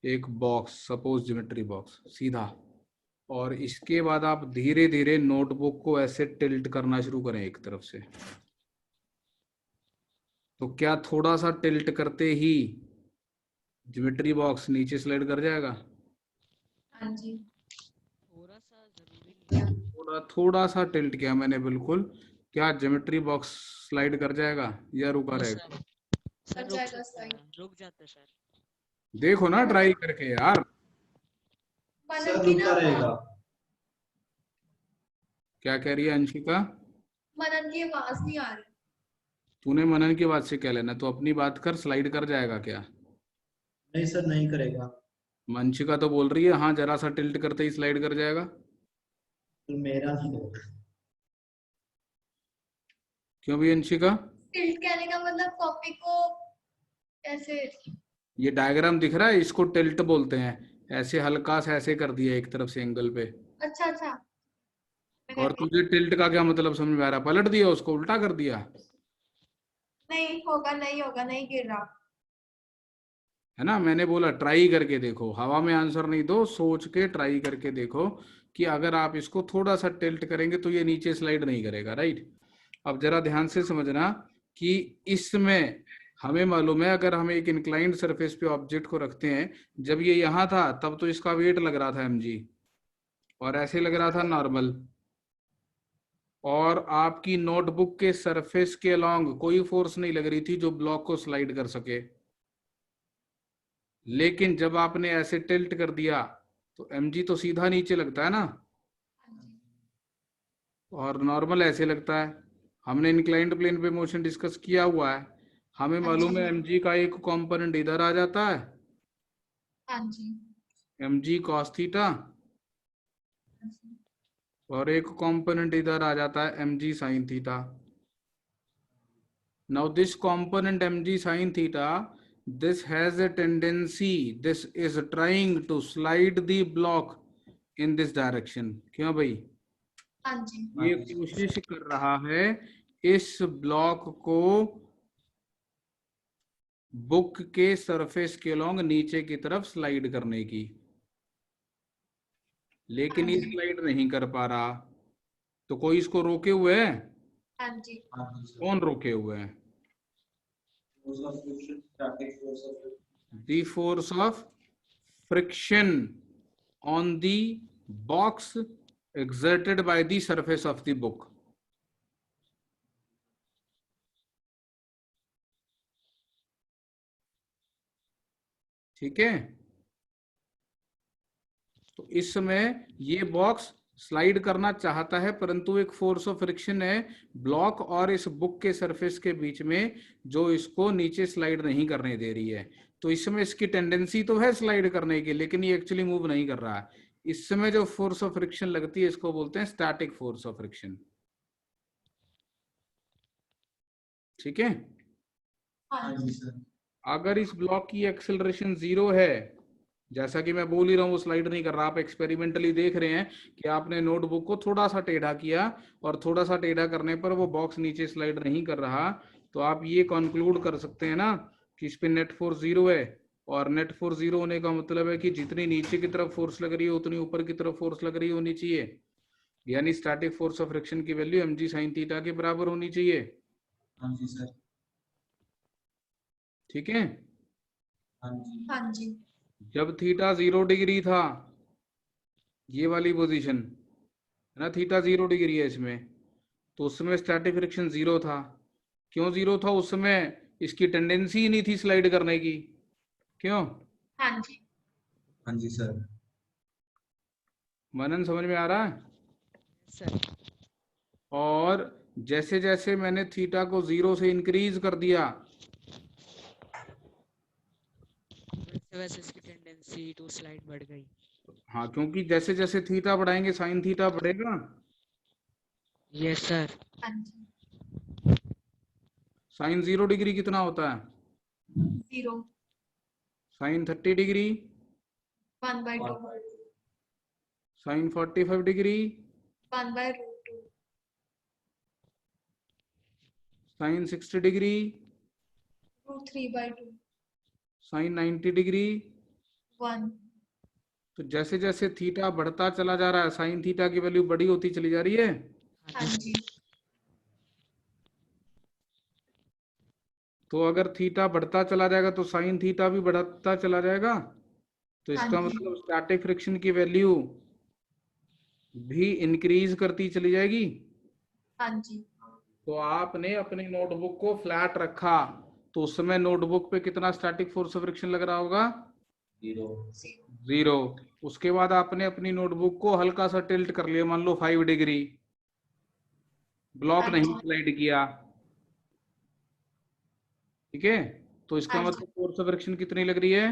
एक बॉक्स, सपोज ज्योमेट्री बॉक्स सीधा, और इसके बाद आप धीरे धीरे नोटबुक को ऐसे टिल्ट करना शुरू करें एक तरफ से। तो क्या थोड़ा सा टिल्ट करते ही ज्योमेट्री बॉक्स नीचे स्लाइड कर जाएगा? हाँ जी। थोड़ा सा जरूरी नहीं है। थोड़ा सा टिल्ट किया मैंने बिल्कुल, क्या ज्योमेट्री बॉक्स स्लाइड कर जाएगा या रुका रहेगा? सर कर रुक जाएगा सकता है, सर। रुक जाता है सर। देखो ना ट्राई करके यार। मनन सर की रुका ना रहेगा। क्या कह रही है अंशिका? मनन की आवाज नहीं आ रही। तूने मनन की बात से क्या लेना, तो अपनी बात कर, स्लाइड कर जाएगा क्या? नहीं सर, नहीं करेगा। अंशिका तो बोल रही है हाँ जरा सा टिल्ट करते ही स्लाइड कर जाएगा। तो मेरा नहीं होगा। क्यों भी अंशिका? टिल्ट कहने का मतलब कॉपी को ऐसे। ये डायग्राम दिख रहा है, इसको टिल्ट बोलते हैं। ऐसे हल्का सा ऐसे कर दिया एक तरफ से एंगल पे। अच्छा अच्छा। और तुझे टिल्ट का क्या मतलब समझ में आ रहा? पलट दिया उसको, उल्टा कर दिया नहीं होगा, नहीं होगा, नहीं गिर रहा। है ना। मैंने बोला ट्राई करके देखो, हवा में आंसर नहीं दो, सोच के ट्राई करके देखो कि अगर आप इसको थोड़ा सा टिल्ट करेंगे तो ये नीचे स्लाइड नहीं करेगा, राइट। अब जरा ध्यान से समझना कि इसमें हमें मालूम है अगर हम एक इंक्लाइंड सरफेस पे ऑब्जेक्ट को रखते हैं, जब ये यहाँ था तब तो इसका वेट लग रहा था mg, और ऐसे लग रहा था नॉर्मल, और आपकी नोटबुक के सरफेस के अलोंग कोई फोर्स नहीं लग रही थी जो ब्लॉक को स्लाइड कर सके। लेकिन जब आपने ऐसे टिल्ट कर दिया तो mg तो सीधा नीचे लगता है ना, और नॉर्मल ऐसे लगता है। हमने इंक्लाइंड प्लेन पे मोशन डिस्कस किया हुआ है, हमें मालूम है mg का एक कंपोनेंट इधर आ जाता है, हाँ जी। mg cos थीटा, और एक कंपोनेंट इधर आ जाता है mg sin theta. Now this component mg sin theta, this has a tendency, this is trying to slide the block in this direction. क्यों भाई? हाँ जी। ये कोशिश कर रहा है इस ब्लॉक को बुक के सरफेस के लॉन्ग नीचे की तरफ स्लाइड करने की, लेकिन ये स्लाइड नहीं कर पा रहा। तो कोई इसको रोके हुए है? हाँ जी हाँ जी सर। कौन रुके हुए हैं? Force of friction, static force of The force of friction on the box exerted by the surface of the book. ठीक है, तो इस समय ये बॉक्स स्लाइड करना चाहता है, परंतु एक फोर्स ऑफ फ्रिक्शन है ब्लॉक और इस बुक के सरफेस के बीच में, जो इसको नीचे स्लाइड नहीं करने दे रही है। तो इस समय इसकी टेंडेंसी तो है स्लाइड करने की, लेकिन ये एक्चुअली मूव नहीं कर रहा है। इस समय जो फोर्स ऑफ फ्रिक्शन लगती है, इसको बोलते हैं स्टैटिक फोर्स ऑफ फ्रिक्शन। ठीक है, हाँ जी सर। अगर इस ब्लॉक की एक्सेलरेशन 0 है, जैसा कि मैं बोल ही रहा हूँ, वो स्लाइड नहीं कर रहा, आप एक्सपेरिमेंटली देख रहे हैं कि आपने नोटबुक को थोड़ा सा टेढ़ा किया और थोड़ा सा टेढ़ा करने पर वो बॉक्स नीचे स्लाइड नहीं कर रहा, तो आप ये कंक्लूड कर सकते हैं ना कि इस पे नेट फोर्स 0 है। और नेट फोर्स 0 होने का मतलब है कि जितनी नीचे की तरफ फोर्स लग रही है उतनी ऊपर की तरफ फोर्स लग रही होनी चाहिए, यानी स्टैटिक फोर्स ऑफ फ्रिक्शन की वैल्यू mg sin थीटा के बराबर होनी चाहिए। हाँ जी सर। ठीक है, हाँ जी। हाँ जी जब थीटा 0 डिग्री था, ये वाली पोजीशन है ना, थीटा 0 डिग्री है इसमें, तो उस समय स्टैटिक फ्रिक्शन 0 था। क्यों 0 था? उस समय इसकी टेंडेंसी ही नहीं थी स्लाइड करने की। क्यों? हाँ जी हाँ जी सर। मनन समझ में आ रहा है? सर और जैसे जैसे मैंने थीटा को 0 से इंक्रीज कर दिया, वैसे वैसे इसकी टेंडेंसी टू स्लाइड बढ़ गई। हाँ, क्योंकि जैसे जैसे थीटा बढ़ाएंगे साइन थीटा बढ़ेगा। Yes sir. हाँ जी साइन 0 डिग्री कितना होता है? 0 sine 30 degree, 1/2 sine 45 degree, 1/√2 sine 60 degree, √3/2 sine 90 degree. 1 तो जैसे जैसे थीटा बढ़ता चला जा रहा है, साइन थीटा की वैल्यू बड़ी होती चली जा रही है। हाँ जी तो अगर थीटा बढ़ता चला जाएगा तो साइन थीटा भी बढ़ता चला जाएगा, तो इसका हाँ जी मतलब स्टैटिक फ्रिक्शन की वैल्यू भी इंक्रीज करती चली जाएगी। हाँ जी तो आपने अपनी नोटबुक को फ्लैट रखा, तो उस समय नोटबुक पे कितना स्टैटिक फोर्स ऑफ फ्रिक्शन लग रहा होगा? 0। 0। उसके बाद आपने अपनी नोटबुक को हल्का सा टिल्ट कर लिया, मान लो 5 डिग्री, ब्लॉक हाँ नहीं जी स्लाइड किया। ठीक है, तो इसका हाँ जी मतलब फोर्स ऑफ फ्रिक्शन कितनी लग रही है?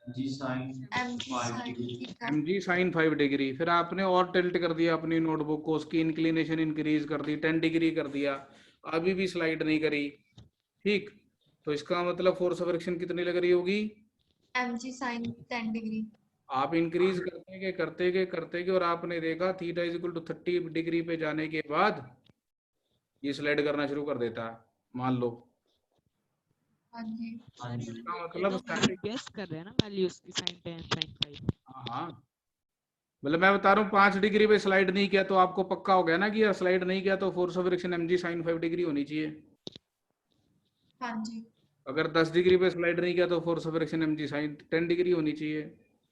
जी sine mg 5 sin degree. Theta mg sin 5 degree. फिर आपने और टिल्ट कर दिया अपनी नोटबुक को, उसकी इंक्लिनेशन इंक्रीज कर दी, 10 डिग्री कर दिया, अभी भी स्लाइड नहीं करी। ठीक, तो इसका मतलब फोर्स ऑफ फ्रिक्शन कितनी लग रही होगी? mg sin 10 degree. आप इंक्रीज करते गए और आपने देखा theta is equal to 30 degree पे जाने के बाद ये स्लाइड करना शुरू कर देता है, मान लो। हाँ जी हाँ जी। इसका ये मतलब तो स्टैटिक, गेस कर रहे हैं ना वैल्यूज की, sin 10 sin 5। हाँ हाँ, मतलब मैं बता रहा हूँ 5 डिग्री पे स्लाइड नहीं किया तो आपको पक्का हो गया ना कि यार स्लाइड नहीं किया तो force of friction mg sin 5 degree होनी चाहिए। हाँ जी अगर 10 डिग्री पे स्लाइड नहीं किया तो force of friction mg sin 10 degree होनी चाहिए।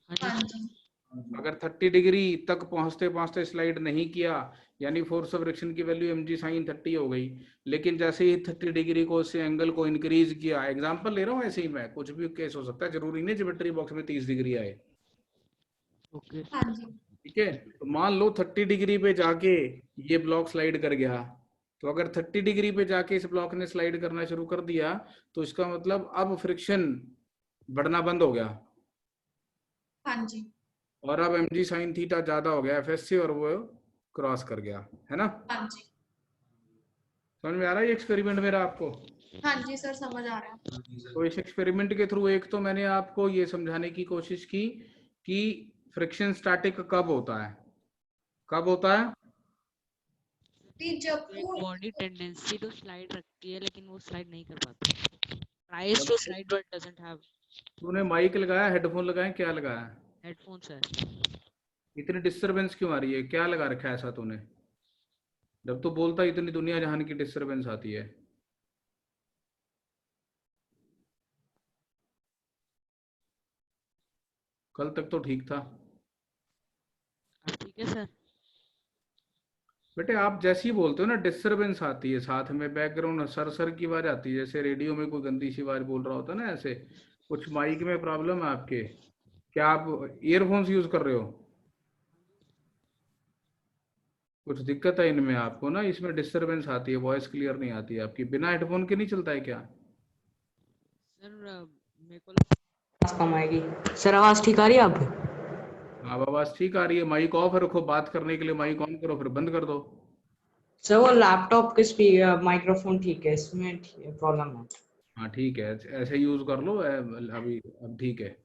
हाँ जी अगर 30 डिग्री तक पहुंचते पहुंचते स्लाइड नहीं किया, यानी फोर्स ऑफ फ्रिक्शन की वैल्यू mg sin 30 हो गई। लेकिन जैसे ही 30 डिग्री को से एंगल को इंक्रीज किया, एग्जांपल ले रहा हूँ, ऐसे ही मैं, कुछ भी केस हो सकता है, जरूरी नहीं ज्योमेट्री बॉक्स में 30 डिग्री आए। ओके। हाँ जी ठीक है, तो मान लो 30 डिग्री पे जाके ये ब्लॉक स्लाइड कर गया, तो अगर 30 डिग्री पे जाके इस ब्लॉक ने स्लाइड करना शुरू कर दिया, तो इसका मतलब अब फ्रिक्शन बढ़ना बंद हो गया, हाँ जी और अब mg sin थीटा ज्यादा हो गया fs से, और वो क्रॉस कर गया, है ना? हाँ जी समझ में आ रहा है ये एक्सपेरिमेंट मेरा आपको? हाँ जी सर समझ आ रहा है। तो इस एक्सपेरिमेंट के थ्रू एक तो मैंने आपको ये समझाने की कोशिश की कि फ्रिक्शन स्टैटिक कब होता है, कब होता है? कि जब तो एक वो बॉडी टेंडेंसी टू स्लाइड रखती है लेकिन वो स्लाइड नहीं कर पाता, tries to slide but doesn't have. तूने माइक लगाया, हेडफोन लगाए, क्या लगाया? Headphone sir. इतनी डिस्टरबेंस क्यों आ रही है? क्या लगा रखा है ऐसा तूने? जब तो बोलता इतनी दुनिया जहान की डिस्टरबेंस आती है। कल तक तो ठीक था। ठीक है सर। बेटे आप जैसे ही बोलते हो ना डिस्टरबेंस आती है, साथ में बैकग्राउंड सर सर की आवाज आती है, जैसे रेडियो में कोई गंदी सी आवाज बोल रहा होता है ना, ऐसे कुछ माइक में प्रॉब्लम है आपके। क्या आप ईयरफोन्स यूज कर रहे हो? कुछ दिक्कत है इनमें आपको ना, इसमें डिस्टरबेंस आती है, वॉइस क्लियर नहीं आती है आपकी। बिना हेडफोन के नहीं चलता है क्या? सर मेरे को आवाज कम आएगी। सर आवाज ठीक आ रही है आप? अब आवाज ठीक आ रही है। माइक ऑफ रखो, बात करने के लिए माइक ऑन करो, फिर बंद कर दो। सर वो लैपटॉप के स्पीकर माइक्रोफोन ठीक है, इसमें प्रॉब्लम है। हाँ ठीक है, ऐसे यूज कर लो। अभी अब ठीक है।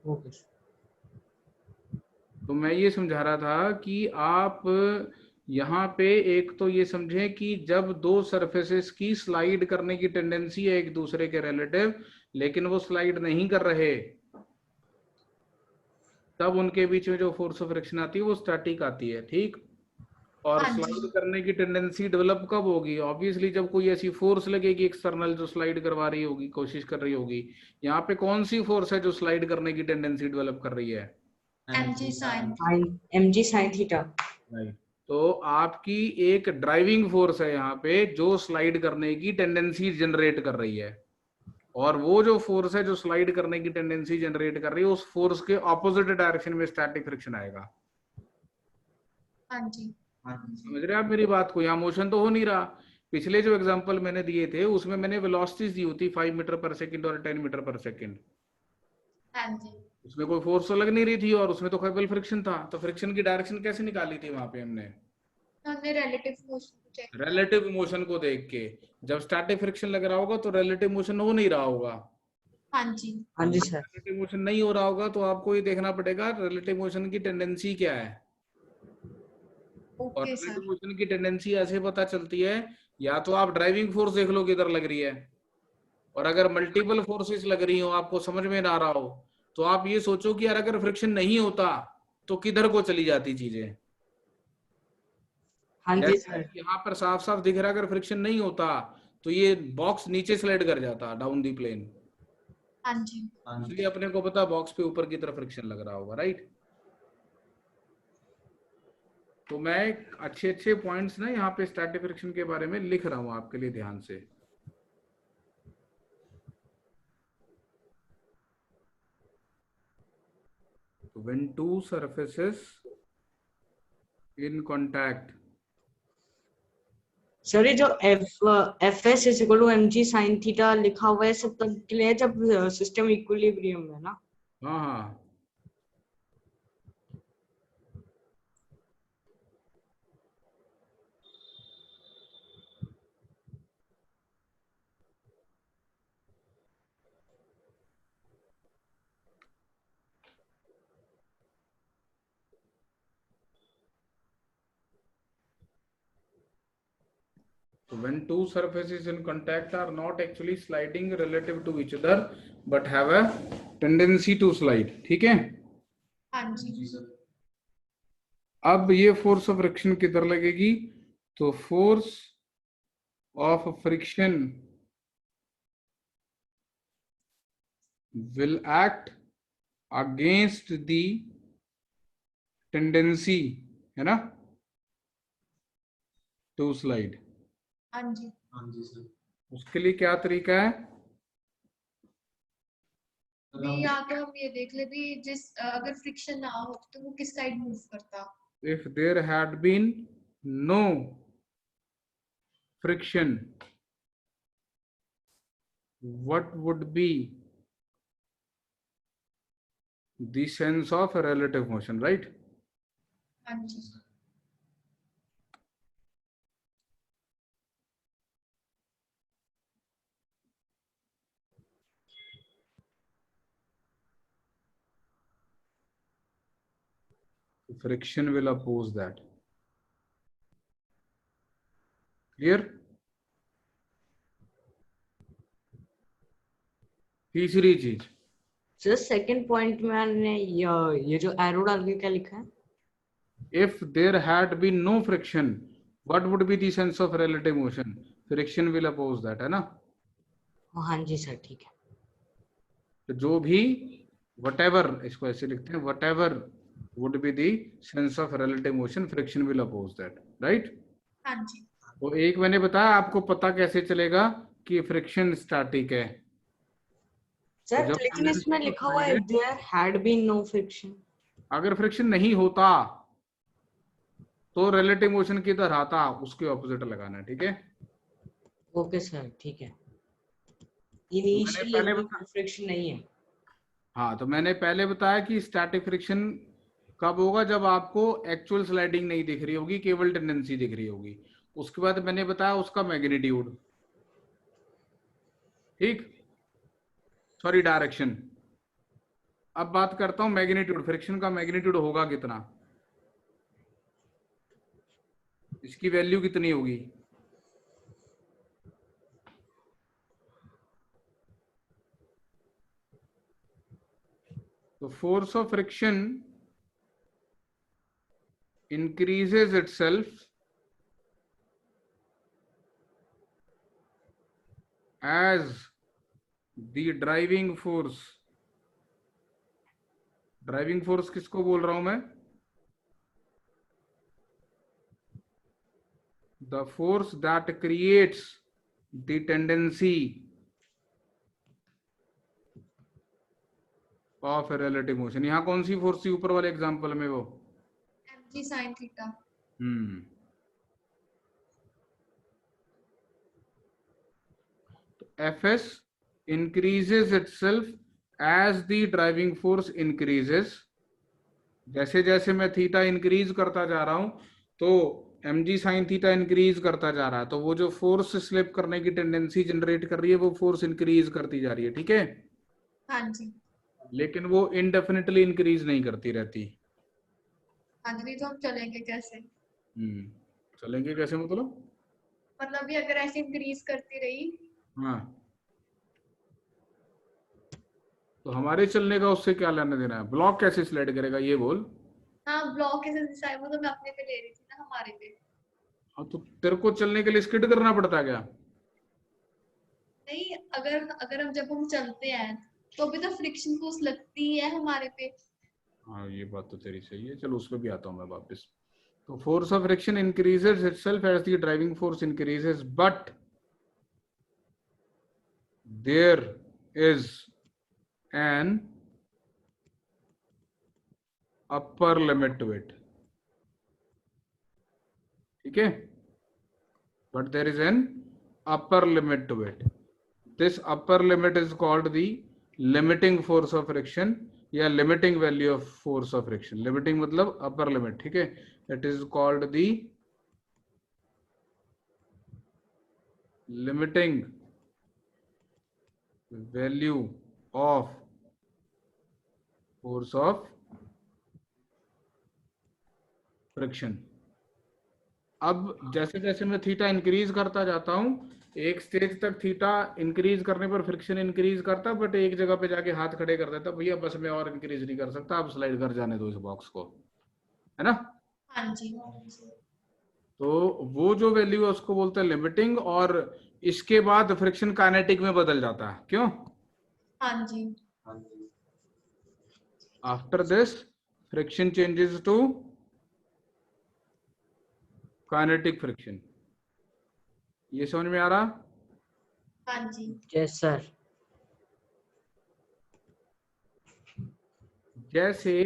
ओके। तो मैं ये समझा रहा था कि आप यहाँ पे एक तो ये समझें कि जब दो सरफेसेस की स्लाइड करने की टेंडेंसी है एक दूसरे के रिलेटिव, लेकिन वो स्लाइड नहीं कर रहे, तब उनके बीच में जो फोर्स ऑफ फ्रिक्शन आती है वो स्टैटिक आती है। ठीक। और हाँ स्लाइड जी। करने की टेंडेंसी डेवलप कब होगी? ऑब्वियसली जब कोई ऐसी फोर्स लगेगी एक्सटर्नल जो स्लाइड करवा रही होगी, कोशिश कर रही होगी। यहाँ पे कौन सी फोर्स है जो स्लाइड करने की टेंडेंसी डेवलप कर रही है? mg sin mg sin theta. Right. तो आपकी एक ड्राइविंग फोर्स है यहाँ पे जो स्लाइड करने की टेंडेंसी जनरेट कर रही है, और वो जो फोर्स है जो स्लाइड करने की टेंडेंसी जनरेट कर रही है, उस फोर्स के ऑपोजिट डायरेक्शन में स्टैटिक फ्रिक्शन आएगा। हाँ जी। समझ रहे हैं आप मेरी बात को? यहाँ मोशन तो हो नहीं रहा। पिछले जो एग्जांपल मैंने दिए थे उसमें मैंने वेलोसिटीज दी होती 5 मीटर पर सेकंड और 10 मीटर पर सेकंड। हाँ जी। उसमें कोई फोर्स तो लग नहीं रही थी और उसमें तो केवल फ्रिक्शन था। तो फ्रिक्शन की डायरेक्शन कैसे निकाली थी वहां पे हमने? हमने रिलेटिव मोशन को चेक किया। रिलेटिव मोशन को देख के। जब स्टैटिक फ्रिक्शन लग रहा होगा तो रिलेटिव मोशन हो नहीं रहा होगा। हाँ जी। हाँ जी सर। रिलेटिव मोशन नहीं हो रहा होगा तो आपको ये देखना पड़ेगा रिलेटिव मोशन की टेंडेंसी क्या है। और ओके रिलेटिव सर। मोशन की टेंडेंसी ऐसे पता चलती है, या तो आप ड्राइविंग फोर्स देख लो किधर लग रही है, और अगर मल्टीपल फोर्सेस लग रही हो आपको समझ में ना आ रहा हो, तो आप ये सोचो कि यार अगर फ्रिक्शन नहीं होता तो किधर को चली जाती चीजें। हाँ जी जैसे सर। यहाँ पर साफ साफ दिख रहा है, अगर फ्रिक्शन नहीं होता तो ये बॉक्स नीचे स्लाइड कर जाता डाउन दी प्लेन। हाँ जी। इसलिए अपने को पता बॉक्स पे ऊपर की तरफ फ्रिक्शन लग रहा होगा, राइट। तो मैं अच्छे अच्छे पॉइंट्स ना यहाँ पे स्टैटिक फ्रिक्शन के बारे में लिख रहा हूँ आपके लिए, ध्यान से। तो when two surfaces in contact, sir ये जो F S is equal to M G sine theta लिखा हुआ है सब तब के लिए जब सिस्टम इक्विलिब्रियम में ना। हाँ हाँ, so when two surfaces in contact are not actually sliding relative to each other but have a tendency to slide, ठीक है। हाँ जी। अब ये फोर्स ऑफ फ्रिक्शन किधर लगेगी? तो force of friction will act against the tendency, है ना, to slide। हाँ जी। उसके लिए क्या तरीका है? भी या तो हम ये देख ले भी जिस अगर फ्रिक्शन ना हो तो वो किस साइड मूव करता। If there had been no friction, what would be the sense of relative motion, right? हाँ जी। Friction will oppose that. Clear? तीसरी चीज, सर सेकंड पॉइंट में मैंने ये जो एरो डाल के क्या लिखा है? if there had been no friction, what would be the sense of relative motion? Friction will oppose that, है ना? हाँ जी सर, ठीक है। तो जो भी whatever, इसको ऐसे लिखते हैं, whatever would be the sense of relative motion, friction will oppose that, right? हाँ जी। तो एक मैंने बताया, आपको पता कैसे चलेगा कि फ्रिक्शन स्टैटिक है? सर जब लेकिन इसमें लिखा हुआ है there had been no friction. अगर फ्रिक्शन नहीं होता तो रिलेटिव मोशन की तरह आता, उसके ऑपोजिट लगाना है, ठीक है? ओके सर, ठीक है। मैंने इनिशियल पहले फ्रिक्शन नहीं है। हाँ, तो मैंने पहले बताया कि स्टैटिक फ्रिक्शन कब होगा? जब आपको एक्चुअल स्लाइडिंग नहीं दिख रही होगी, केवल टेंडेंसी दिख रही होगी। उसके बाद मैंने बताया उसका मैग्नीट्यूड, ठीक, सॉरी डायरेक्शन। अब बात करता हूं मैग्नीट्यूड, फ्रिक्शन का मैग्नीट्यूड होगा कितना, इसकी वैल्यू कितनी होगी? तो force of friction increases itself as the driving force, driving force किसको बोल रहा हूं मैं? the force that creates the tendency of a relative motion। यहां कौन सी फोर्स थी ऊपर वाले एग्जांपल में? वो mg sin थीटा। तो Fs increases itself as the driving force increases। जैसे जैसे मैं थीटा इंक्रीज करता जा रहा हूं तो mg साइन थीटा इंक्रीज करता जा रहा है, तो वो जो फोर्स स्लिप करने की टेंडेंसी जनरेट कर रही है वो फोर्स इंक्रीज करती जा रही है, ठीक है? हाँ जी। लेकिन वो इनडेफिनेटली इंक्रीज नहीं करती रहती। हाँ जी, तो हम चलेंगे कैसे? चलेंगे कैसे मतलब ये अगर ऐसे इंक्रीज करती रही, हाँ, तो हमारे चलने का उससे क्या लेना देना है? ब्लॉक कैसे स्लाइड करेगा ये बोल। हाँ ब्लॉक कैसे डिसाइड, वो तो मैं अपने पे ले रही थी ना, हमारे पे। हाँ, तो तेरे को चलने के लिए स्किड करना पड़ता है क्या? नहीं, अगर अगर हम जब हम चलते हैं तो भी तो फ्रिक्शन फोर्स लगती है हमारे पे। हाँ, ये बात तो तेरी सही है, चलो उस पर भी आता हूँ मैं वापस। तो force of friction increases itself as the driving force increases, but there is an upper limit to it, ठीक है? But there is an upper limit to it. This upper limit is called the limiting force of friction या limiting value of force of friction. Limiting मतलब upper limit, ठीक है? It is called the limiting value of force of friction. अब जैसे जैसे मैं theta increase करता जाता हूं, एक स्टेज तक थीटा इंक्रीज करने पर फ्रिक्शन इंक्रीज करता, बट एक जगह पे जाके हाथ खड़े कर देता, भैया बस मैं और इंक्रीज नहीं कर सकता, आप स्लाइड कर जाने दो इस बॉक्स को, है ना? हाँ जी। तो वो जो वैल्यू है उसको बोलते हैं लिमिटिंग, और इसके बाद फ्रिक्शन काइनेटिक में बदल जाता है, क्यों? हाँ जी। After this friction changes to kinetic friction. ये समझ में आ रहा? हाँ जी। Yes sir. जैसे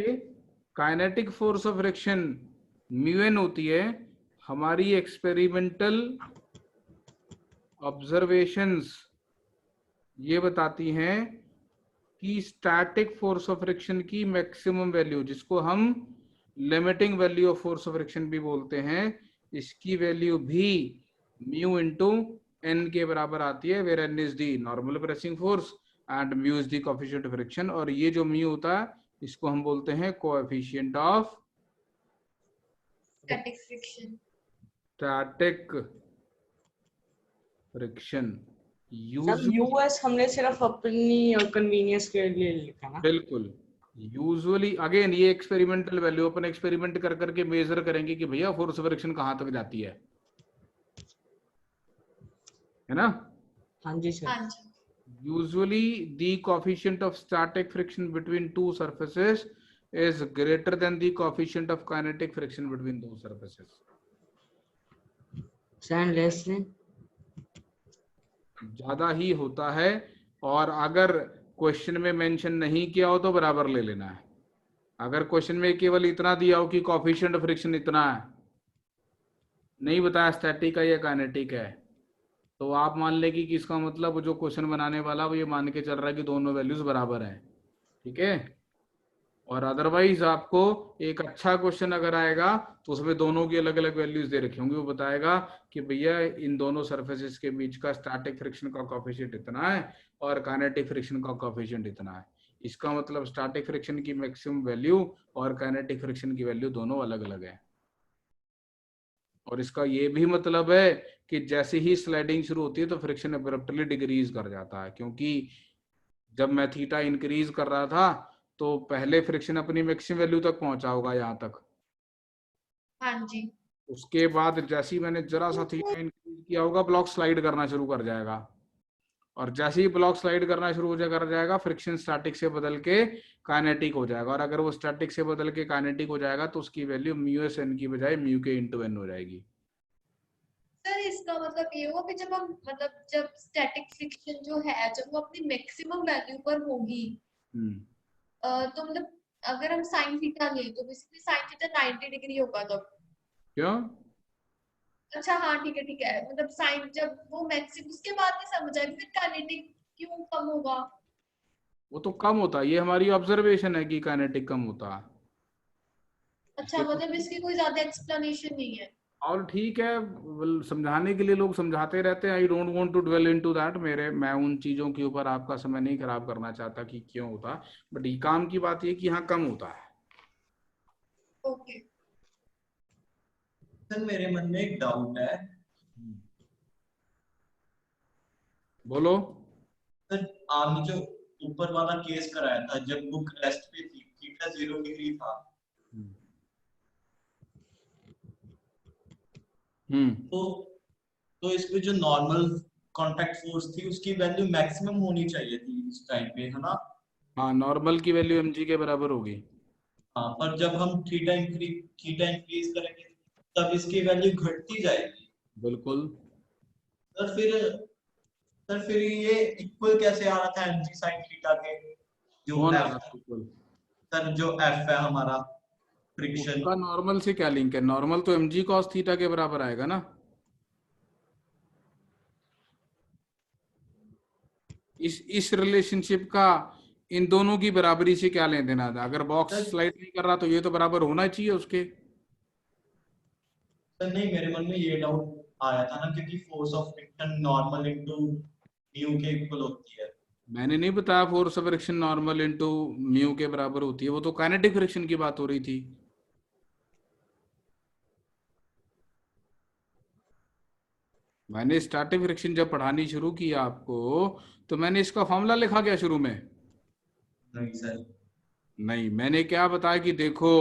kinetic force of friction mu होती है, हमारी एक्सपेरिमेंटल ऑब्जर्वेशंस ये बताती हैं कि स्टैटिक फोर्स ऑफ फ्रिक्शन की मैक्सिमम वैल्यू, जिसको हम limiting value of force of friction भी बोलते हैं, इसकी वैल्यू भी म्यू इंटू एन के बराबर आती है, where N is the normal pressing force and mu is the coefficient of friction. और ये जो म्यू होता है इसको हम बोलते हैं coefficient of static friction. Static friction. US हमने सिर्फ अपनी कन्वीनियंस के लिए लिखा ना। बिल्कुल, यूजुअली अगेन ये एक्सपेरिमेंटल वैल्यू, अपन एक्सपेरिमेंट कर करके मेजर करेंगे कि भैया फोर्स फ्रिक्शन कहाँ तक जाती है ना? हाँ जी सर। हाँ जी। Usually the coefficient of static friction between two surfaces is greater than the coefficient of kinetic friction between those surfaces. And less than? ज्यादा ही होता है, और अगर क्वेश्चन में मेंशन नहीं किया हो तो बराबर ले लेना है। अगर क्वेश्चन में केवल इतना दिया हो कि कोएफिशिएंट ऑफ फ्रिक्शन इतना है, नहीं बताया स्टैटिक है या काइनेटिक है, तो आप मान ले कि किसका मतलब जो क्वेश्चन बनाने वाला वो ये मान के चल रहा है कि दोनों वैल्यूज बराबर हैं, ठीक है। और अदरवाइज आपको एक अच्छा क्वेश्चन अगर आएगा तो उसमें दोनों की अलग अलग वैल्यूज दे रखी होंगी, वो बताएगा कि भैया इन दोनों सरफेसेस के बीच का स्टैटिक फ्रिक्शन का कोएफिशिएंट इतना है और काइनेटिक फ्रिक्शन का कोएफिशिएंट इतना है। इसका मतलब स्टैटिक फ्रिक्शन की मैक्सिमम वैल्यू और काइनेटिक फ्रिक्शन की वैल्यू दोनों अलग अलग है। और इसका ये भी मतलब है कि जैसे ही स्लाइडिंग शुरू होती है तो फ्रिक्शन अब्रप्टली डिक्रीज कर जाता है, क्योंकि जब मैं थीटा इंक्रीज कर रहा था तो पहले फ्रिक्शन अपनी मैक्सिमम वैल्यू तक पहुंचा होगा यहाँ तक। हाँ जी। उसके बाद जैसे ही मैंने जरा सा थीटा इंक्रीज किया होगा, ब्लॉक स्लाइड करना शुरू कर जाएगा, और जैसे ही ब्लॉक स्लाइड करना शुरू हो जाएगा फ्रिक्शन स्टैटिक से बदल के काइनेटिक हो जाएगा, और अगर वो स्टैटिक से बदल के काइनेटिक हो जाएगा तो उसकी वैल्यू म्यू एस एन की बजाय म्यू के इंटू एन हो जाएगी। सर इसका मतलब ये हुआ कि जब हम मतलब जब स्टैटिक फ्रिक्शन जो है जब वो अपनी मैक्सिमम वैल्यू पर होगी, तो मतलब अगर हम साइन थीटा ले तो बेसिकली साइन थीटा 90 डिग्री होगा तब। क्यों? अच्छा हाँ ठीक है, मतलब साइन जब वो मैक्सिमम उसके बाद नहीं समझ आएगा फिर काइनेटिक क्यों कम होगा? वो तो कम होता है, ये हमारी ऑब्जर्वेशन है कि काइनेटिक कम होता है। अच्छा मतलब इसकी कोई ज्यादा एक्सप्लेनेशन नहीं है। और ठीक है, समझाने के लिए लोग समझाते रहते हैं। I don't want to dwell into that, मैं उन चीजों के ऊपर आपका समय नहीं खराब करना चाहता कि क्यों होता, बट ये काम की बात ये कि हाँ कम होता है। ओके। सर मेरे मन में एक डाउट है। बोलो। सर आपने जो ऊपर वाला केस कराया था जब बुक रेस्ट पे थी, थीटा 0 डिग्री था, तो इसमें जो नॉर्मल कांटेक्ट फोर्स थी उसकी वैल्यू मैक्सिमम होनी चाहिए थी इस टाइम पे, है ना? हाँ, नॉर्मल की वैल्यू mg के बराबर होगी। हाँ, पर जब हम थीटा इंक्रीज करेंगे तब इसकी वैल्यू घटती जाएगी। बिल्कुल। सर फिर ये इक्वल कैसे आ रहा था mg sin थीटा के? जो कौन आ f, रहा है बिल्कुल? सर जो f है हमारा फ्रिक्शन। उसका नॉर्मल से क्या लिंक है? नॉर्मल तो mg cos थीटा के बराबर आएगा ना। इस रिलेशनशिप का इन दोनों की बराबरी से क्या लेन देना था? अगर बॉक्स स्लाइड नहीं कर रहा तो ये तो बराबर होना चाहिए उसके। सर नहीं, मेरे मन में ये डाउट आया था ना, क्योंकि force of friction normal into mu के इक्वल होती है। मैंने नहीं बताया force of friction normal into mu के बराबर होती है, वो तो काइनेटिक फ्रिक्शन की बात हो रही थी। मैंने स्टैटिक फ्रिक्शन जब पढ़ानी शुरू की आपको तो मैंने इसका फॉर्मूला लिखा क्या शुरू में? नहीं सर। नहीं, मैंने क्या बताया कि देखो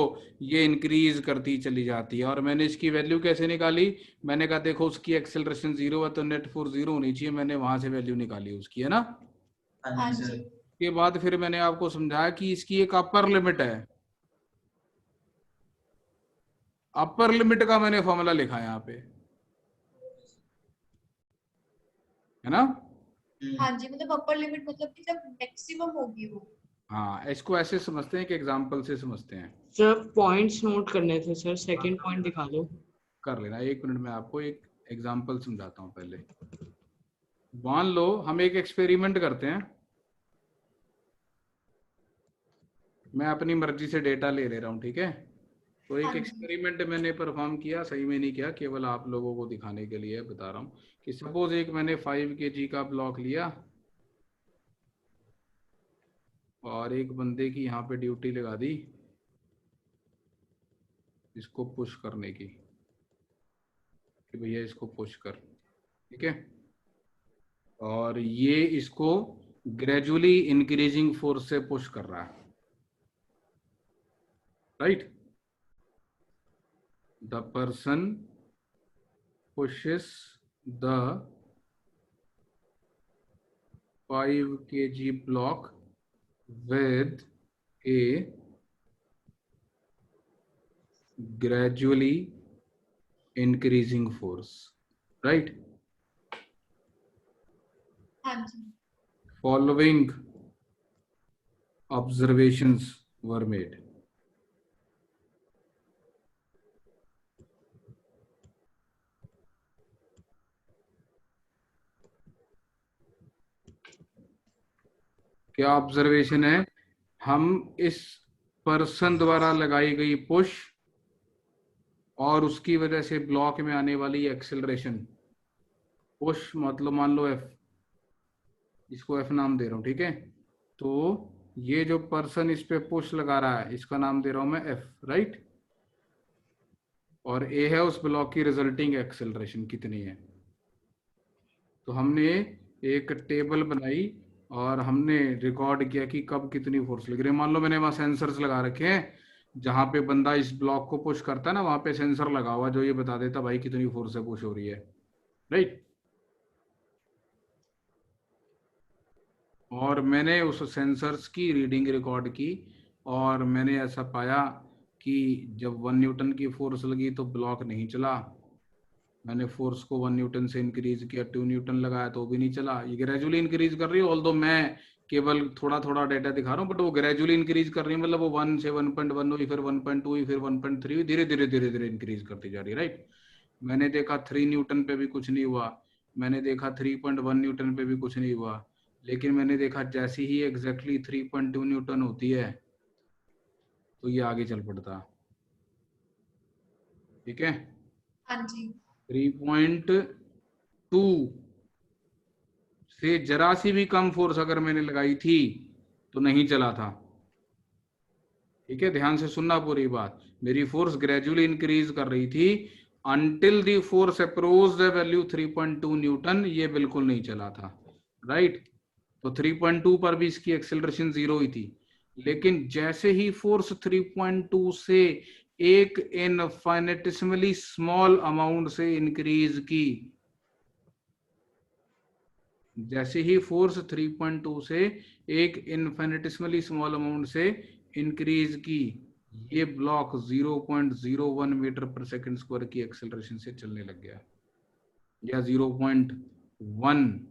ये इंक्रीज करती चली जाती है, और मैंने इसकी वैल्यू कैसे निकाली? मैंने कहा देखो उसकी एक्सेलरेशन 0 है तो नेट फोर्स 0 होनी चाहिए, मैंने वहां से वैल्यू निकाली उसकी, है ना। हाँ जी सर। के बाद फिर मैंने आपको समझाया कि इसकी एक अपर लिमिट है, अपर लिमिट का मैंने फॉर्मूला लिखा है यहाँ पे, है ना। हाँ जी, मतलब अपर लिमिट मतलब कि जब मैक्सिमम होगी वो। हाँ, इसको ऐसे समझते हैं कि एग्जाम्पल से समझते हैं। सर पॉइंट्स नोट करने थे सर, सेकंड पॉइंट दिखा दो। कर लेना, 1 मिनट में आपको एक एग्जाम्पल समझाता हूँ। पहले मान लो हम एक एक्सपेरिमेंट करते हैं, मैं अपनी मर्जी से डेटा ले रहा हूँ, ठीक है। तो एक हाँ जी। एक्सपेरिमेंट मैंने परफॉर्म किया, सही में नहीं किया, केवल आप लोगों को दिखाने के लिए बता रहा हूँ कि सपोज एक मैंने 5 kg का ब्लॉक लिया और एक बंदे की यहाँ पे ड्यूटी लगा दी इसको पुश करने की, कि भैया इसको पुश कर, ठीक है। और ये इसको ग्रेजुअली इंक्रीजिंग फोर्स से पुश कर रहा है, right? The person pushes the 5 kg block with a gradually increasing force, right? हाँ जी। Following observations were made. क्या ऑब्जर्वेशन है? हम इस पर्सन द्वारा लगाई गई पुश और उसकी वजह से ब्लॉक में आने वाली एक्सेलरेशन, पुश मतलब मान लो एफ, इसको एफ नाम दे रहा हूं, ठीक है? तो ये जो पर्सन इस पे पुश लगा रहा है इसका नाम दे रहा हूं मैं एफ, राइट? और ए है उस ब्लॉक की रिजल्टिंग एक्सेलरेशन कितनी है। तो हमने एक टेबल बनाई और हमने रिकॉर्ड किया कि कब कितनी फोर्स लग रही है। मान लो मैंने वहां सेंसर्स लगा रखे हैं, जहां पे बंदा इस ब्लॉक को पुश करता है ना, वहां पे सेंसर लगा हुआ जो ये बता देता भाई कितनी फोर्स से पुश हो रही है, राइट? और मैंने उस सेंसर्स की रीडिंग रिकॉर्ड की और मैंने ऐसा पाया कि जब 1 न्यूटन की फोर्स लगी तो ब्लॉक नहीं चला। मैंने फोर्स को 1 न्यूटन से इंक्रीज किया, 2 न्यूटन लगाया तो भी नहीं चला। ये ग्रेजुअली इंक्रीज कर रही है, ऑल्दो मैं केवल थोड़ा थोड़ा डेटा दिखा रहा हूँ, बट वो ग्रेजुअली इंक्रीज कर रही है, मतलब वो 1 से 1.1 हुई, फिर 1.2 हुई, फिर 1.3 हुई, धीरे धीरे धीरे धीरे इंक्रीज करती जा रही है, राइट? मैंने देखा 3 न्यूटन पे भी कुछ नहीं हुआ, मैंने देखा 3.1 न्यूटन पे भी कुछ नहीं हुआ, लेकिन मैंने देखा जैसे ही एग्जैक्टली 3.2 न्यूटन होती है तो ये आगे चल पड़ता, ठीक है? हाँ जी। 3.2 से जरा सी भी कम फोर्स अगर मैंने लगाई थी तो नहीं चला था, ठीक है? ध्यान से सुनना पूरी बात। मेरी फोर्स ग्रेजुअली इंक्रीज कर रही थी until the force approached the value 3.2 Newton, ये बिल्कुल नहीं चला था, राइट? तो 3.2 पर भी इसकी एक्सेलरेशन 0 ही थी, लेकिन जैसे ही फोर्स 3.2 से एक इनफाइनेटिसिमली स्मॉल अमाउंट से इंक्रीज की, जैसे ही फोर्स 3.2 से एक इनफाइनेटिसिमली स्मॉल अमाउंट से इंक्रीज की, ये ब्लॉक 0.01 मीटर पर सेकंड स्क्वायर की एक्सेलरेशन से चलने लग गया, या 0.01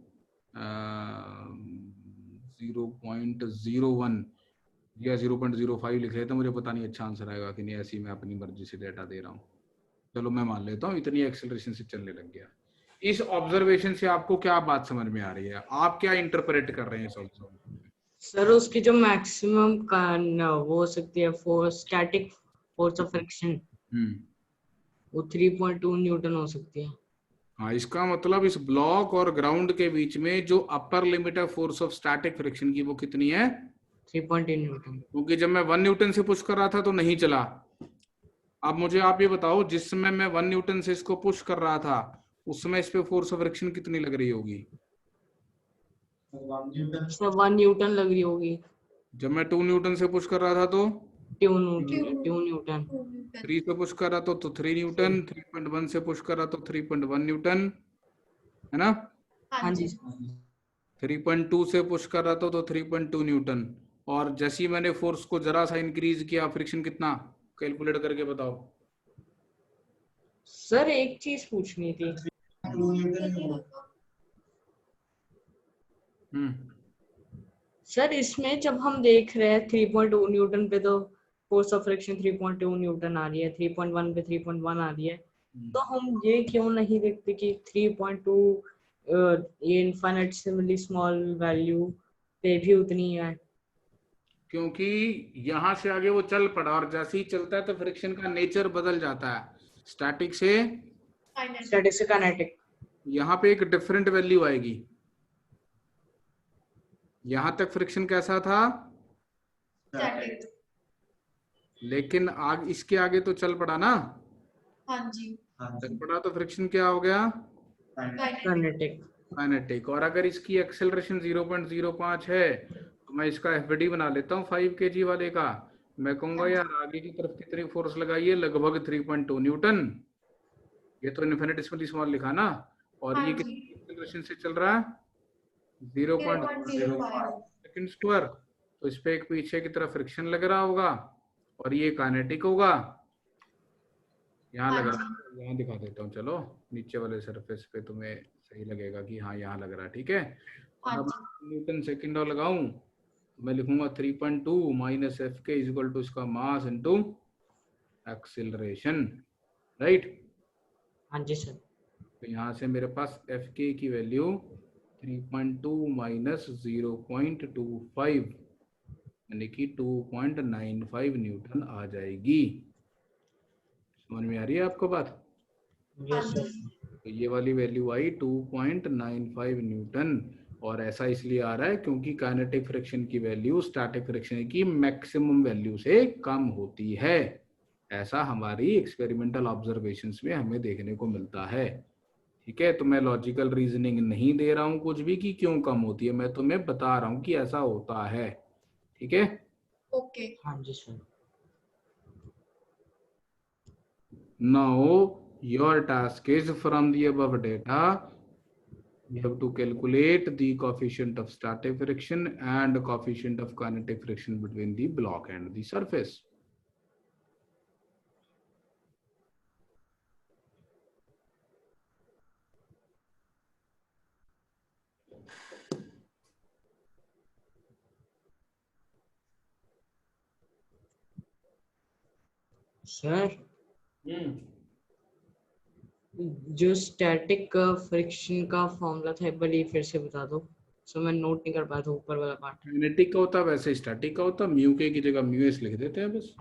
या 0.05 लिख लेते, मुझे पता नहीं अच्छा आंसर आएगा कि नहीं, ऐसी मैं अपनी मर्जी से डेटा दे रहा हूँ, चलो मैं मान लेता हूँ इतनी एक्सेलरेशन से चलने लग गया। इस ऑब्जर्वेशन से आपको क्या बात समझ में आ रही है? आप क्या इंटरप्रेट कर रहे हैं इस ऑब्जर्वेशन? सर उसकी जो मैक्सिमम वो हो सकती है force, static force of friction, वो 3.2 न्यूटन हो सकती है। हाँ, इसका मतलब इस ब्लॉक और ग्राउंड के बीच में जो अपर लिमिट है फोर्स ऑफ स्टैटिक फ्रिक्शन की वो कितनी है? 3.2 न्यूटन। क्योंकि जब मैं 1 न्यूटन से पुश कर रहा था तो नहीं चला। अब मुझे आप ये बताओ, जिस समय मैं 1 न्यूटन से इसको पुश कर रहा था उस समय इस पे फोर्स ऑफ फ्रिक्शन कितनी लग रही होगी? 1 न्यूटन लग रही होगी। जब मैं 2 न्यूटन से पुश कर रहा था तो 2 न्यूटन। 3 से पुश कर रहा था तो 3 न्यूटन, 3.1 से पुश कर रहा तो 3.1 न्यूटन, है ना? हाँ जी। 3.2 से पुश कर रहा था तो 3.2 न्यूटन, और जैसे ही मैंने फोर्स को जरा सा इंक्रीज किया, फ्रिक्शन कितना? कैलकुलेट करके बताओ। सर एक चीज पूछनी थी। सर इसमें जब हम देख रहे हैं 3.2 न्यूटन पे तो फोर्स ऑफ फ्रिक्शन 3.2 न्यूटन आ रही है, 3.1 पे 3.1 आ रही है, तो हम ये क्यों नहीं देखते कि 3.2 ये इनफाइनेटली स्मॉल वैल्यू पे भी उतनी है? क्योंकि यहां से आगे वो चल पड़ा और जैसे ही चलता है तो फ्रिक्शन का नेचर बदल जाता है, स्टैटिक से काइनेटिक। यहाँ पे एक डिफरेंट वैल्यू आएगी। यहां तक फ्रिक्शन कैसा था? स्टैटिक। लेकिन इसके आगे तो चल पड़ा ना। हाँ जी। चल पड़ा तो फ्रिक्शन क्या हो गया? काइनेटिक। और अगर इसकी एक्सेलरेशन 0.05 है तो मैं इसका एफडी बना लेता हूँ 5 kg वाले का। मैं कहूंगा यार आगे की तरफ कितनी फोर्स लगाई है, लगभग 3.2 न्यूटन। ये तो इन्फिनिटेसिमली स्मॉल लिखा ना, और हाँ ये जी, कितनी एक्सेलरेशन से चल रहा है, 0.05 0.05। Second square. तो इस पे एक पीछे की तरफ फ्रिक्शन लग रहा होगा, और ये काइनेटिक होगा। यहाँ हाँ लग जी, रहा, यहाँ दिखा देता हूँ, चलो नीचे वाले सरफेस पे तुम्हें सही लगेगा कि हाँ यहाँ लग रहा है, ठीक है। हाँ अब जी, न्यूटन सेकंड और लगाऊं, मैं लिखूंगा 3.2 माइनस एफ के इज इक्वल टू इसका मास इनटू एक्सिलरेशन, राइट। हाँ जी सर। तो यहाँ से मेरे पास एफ के की वैल्यू 3.2 माइनस 0.25 यानी कि 2.95 न्यूटन आ जाएगी। समझ में आ रही है आपको बात? हाँ यस जी, सर। तो ये वाली वैल्यू आई 2.95 न्यूटन, और ऐसा इसलिए आ रहा है क्योंकि काइनेटिक फ्रिक्शन की वैल्यू स्टैटिक फ्रिक्शन की मैक्सिमम वैल्यू से कम होती है। ऐसा हमारी एक्सपेरिमेंटल ऑब्जर्वेशंस में हमें देखने को मिलता है, ठीक है। तो मैं लॉजिकल रीजनिंग नहीं दे रहा हूं कुछ भी कि क्यों कम होती है, मैं तुम्हें बता रहा हूं कि ऐसा होता है, ठीक है। ओके। हाँ जी sir. Now your task is from the above data, you have to calculate the coefficient of static friction and coefficient of kinetic friction between the block and the surface. Sir जो static friction का formula था एक बार ये फिर से बता दो, सो मैं नोट नहीं कर पाया था ऊपर वाला पार्ट। Kinetic का होता है, वैसे स्टैटिक का होता है, म्यू के की जगह म्यू एस लिख देते हैं बस।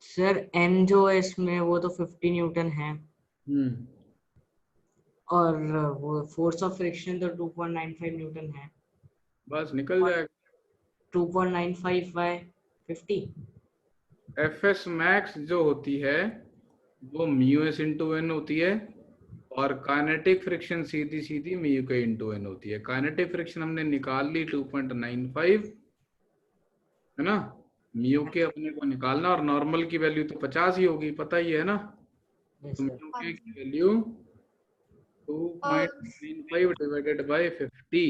सर एन जो है इसमें वो तो 50 न्यूटन है, और वो फोर्स ऑफ फ्रिक्शन तो 2.95 न्यूटन है, बस निकल और जाएगा। 2.95 बाय 50। एफ एस मैक्स जो होती है वो म्यू एस इंटू एन होती है, और काइनेटिक फ्रिक्शन सीधी सीधी म्यू के इंटू एन होती है। काइनेटिक फ्रिक्शन हमने निकाल ली 2.95, है ना। म्यू के अपने को निकालना, और नॉर्मल की वैल्यू तो 50 ही होगी, पता ही है ना। यस तो सर। म्यू हाँ के की जी। वैल्यू और 2.95 डिवाइडेड बाय 50।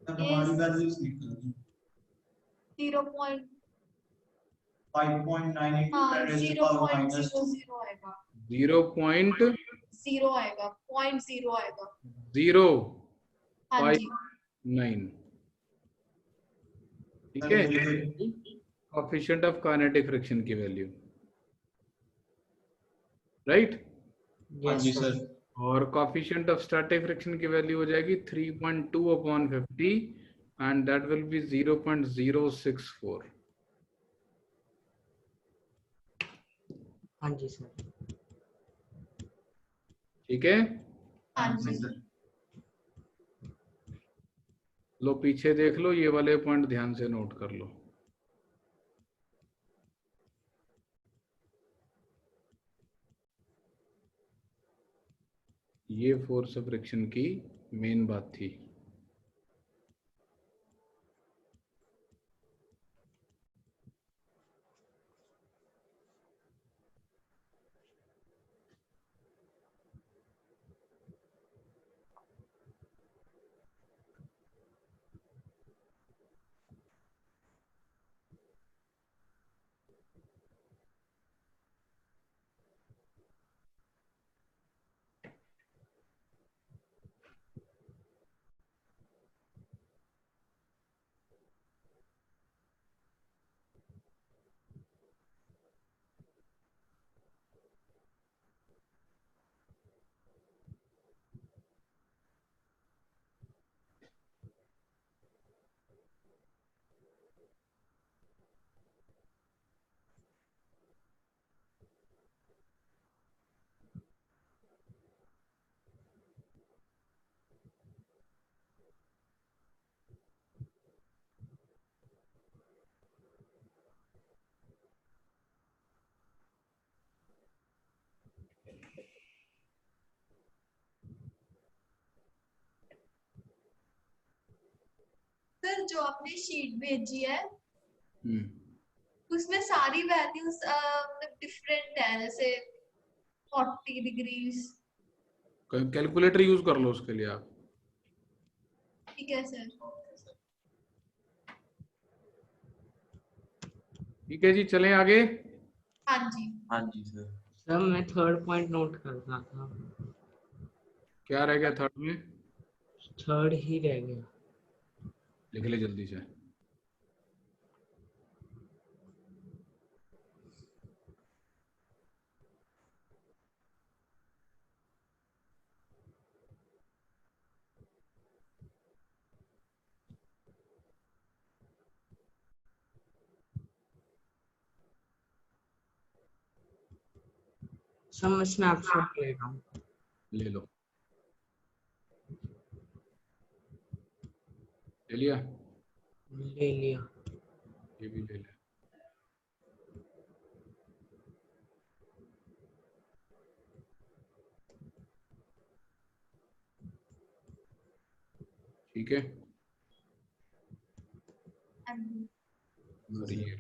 हमारी वैल्यूज निकल 0 पॉइंट 5.9 into हाँ 10 raised to zero power point minus zero 2। Zero आएगा, 0.0 जीरो आएगा, 0.0 आएगा। 5 हाँ जी, 9, ठीक सर है। ये तो कोएफिशिएंट ऑफ काइनेटिक फ्रिक्शन की वैल्यू, राइट। हाँ जी यस सर। सर। और कोएफिशिएंट ऑफ स्टैटिक फ्रिक्शन की वैल्यू हो जाएगी 3.2 upon 50, and that will be 0.064। हाँ जी सर। ठीक है। हाँ हाँ जी, जी सर। लो पीछे देख लो, ये वाले पॉइंट ध्यान से नोट कर लो। ये फोर्स ऑफ फ्रिक्शन की मेन बात थी। जो आपने शीट भेजी है हम्म उसमें सारी वैल्यूज मतलब डिफरेंट है, जैसे 40 डिग्रीज। कैलकुलेटर यूज कर लो उसके लिए आप। ठीक है सर। ठीक है जी, चलें आगे। हाँ जी। हाँ जी सर। सर मैं थर्ड पॉइंट नोट कर रहा था। क्या रह गया थर्ड में? थर्ड ही रह गया। लिख ले जल्दी से। सर मैं स्नैपशॉट ले रहा हूँ। ले लो, ले लिया? ले लिया। ये भी ले ले। ठीक है। हाँ जी। और ये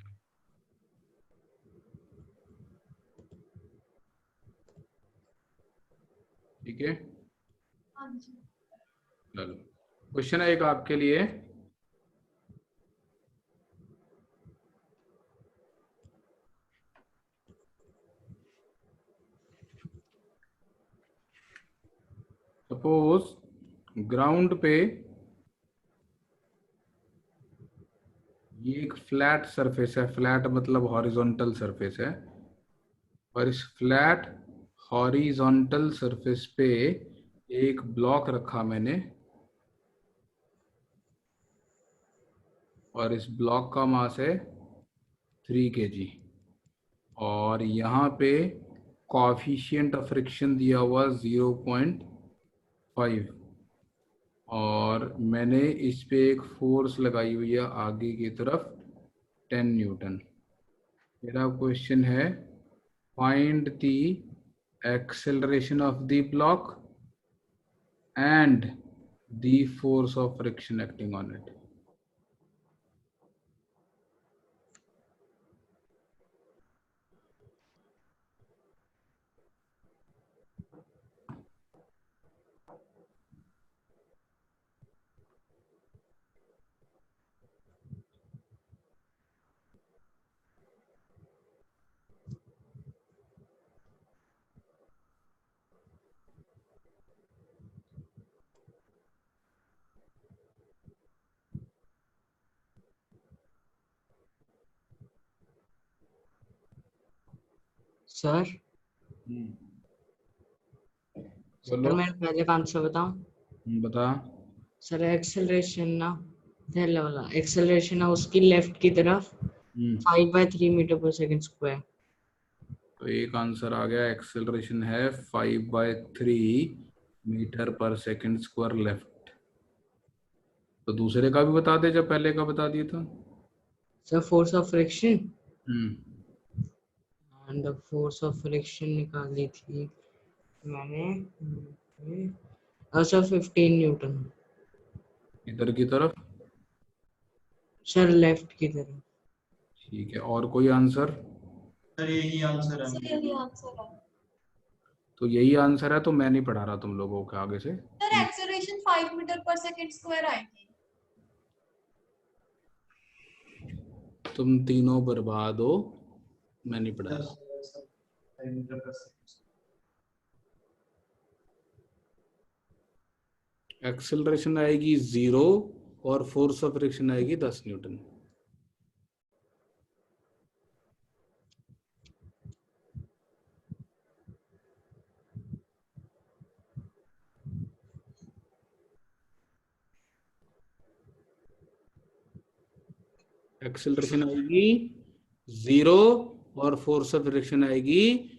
ठीक है। हाँ जी। चलो, क्वेश्चन है एक आपके लिए। सपोज ग्राउंड पे ये एक फ्लैट सरफेस है, फ्लैट मतलब हॉरिजॉन्टल सरफेस है, और इस फ्लैट हॉरिजॉन्टल सरफेस पे एक ब्लॉक रखा मैंने, और इस ब्लॉक का मास है 3 kg, और यहाँ पे कोएफिशिएंट ऑफ फ्रिक्शन दिया हुआ 0.5, और मैंने इस पे एक फोर्स लगाई हुई है आगे की तरफ 10 न्यूटन। मेरा क्वेश्चन है find the acceleration of the block and the force of friction acting on it. Sir sir बोलो। मैं पहले का आंसर बताऊं? बता। सर एक्सेलरेशन ना, पहले वाला एक्सेलरेशन है उसकी लेफ्ट की तरफ 5/3 मीटर पर सेकंड स्क्वायर। तो एक आंसर आ गया, एक्सेलरेशन है 5/3 मीटर पर सेकंड स्क्वायर लेफ्ट। तो दूसरे का भी बता दे जब पहले का बता दिया था। Sir force of friction, hmm and the force of friction निकाली थी मैंने। Sir 15 Newton. इधर की तरफ। सर लेफ्ट की तरफ। ठीक है, और कोई आंसर? सर यही आंसर है। सर यही आंसर है। तो यही आंसर है, तो मैं नहीं पढ़ा रहा तुम लोगों को आगे से। सर एक्सेलरेशन 5 मीटर पर सेकंड स्क्वायर आएगी। तुम तीनों बर्बाद हो, मैं नहीं पढ़ा रहा। एक्सेलरेशन आएगी 0 और फोर्स ऑफ फ्रिक्शन आएगी 10 न्यूटन। एक्सेलरेशन आएगी 0 और फोर्स ऑफ फ्रिक्शन आएगी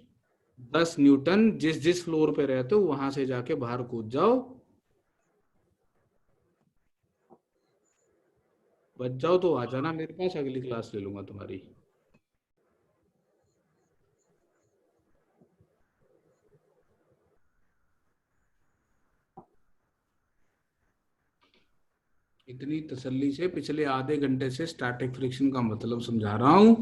10 न्यूटन। जिस जिस फ्लोर पे रहते हो वहां से जाके बाहर कूद जाओ, बच जाओ तो आ जाना मेरे पास, अगली क्लास ले लूंगा तुम्हारी। इतनी तसल्ली से पिछले आधे घंटे से स्टैटिक फ्रिक्शन का मतलब समझा रहा हूं।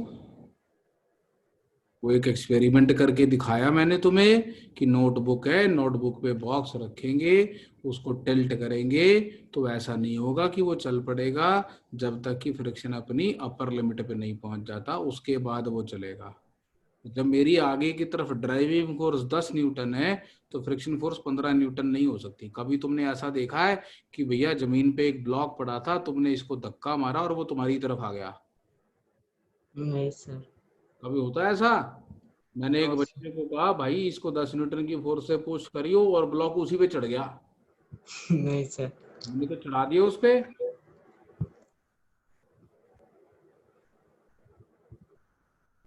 वो एक एक्सपेरिमेंट करके दिखाया मैंने तुम्हें कि नोटबुक है, नोटबुक पे बॉक्स रखेंगे, उसको टिल्ट करेंगे तो ऐसा नहीं होगा कि वो चल पड़ेगा जब तक कि फ्रिक्शन अपनी अपर लिमिट पे नहीं पहुंच जाता, उसके बाद वो चलेगा। जब मेरी आगे की तरफ ड्राइविंग फोर्स 10 न्यूटन है तो फ्रिक्शन फोर्स 15 न्यूटन नहीं हो सकती। कभी तुमने ऐसा देखा है कि भैया जमीन पे एक ब्लॉक पड़ा था, तुमने इसको धक्का मारा और वो तुम्हारी तरफ आ गया? नहीं सर। कभी होता है ऐसा? मैंने एक नो सर। बच्चे को कहा भाई इसको 10 न्यूटन की फोर्स से पुश करियो और ब्लॉक उसी पे चढ़ गया। नहीं सर। हमने तो चढ़ा दिया उस पे,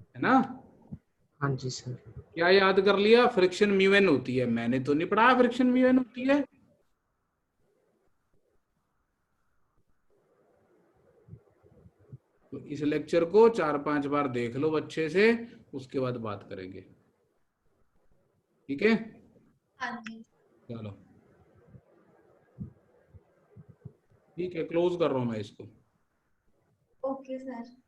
है ना? हाँ जी सर। क्या याद कर लिया? फ्रिक्शन म्यू एन होती है। मैंने तो नहीं पढ़ा फ्रिक्शन म्यू एन होती है। तो इस लेक्चर को 4-5 बार देख लो अच्छे से, उसके बाद बात करेंगे, ठीक है? हाँ जी। चलो ठीक है, क्लोज कर रहा हूं मैं इसको। Okay sir.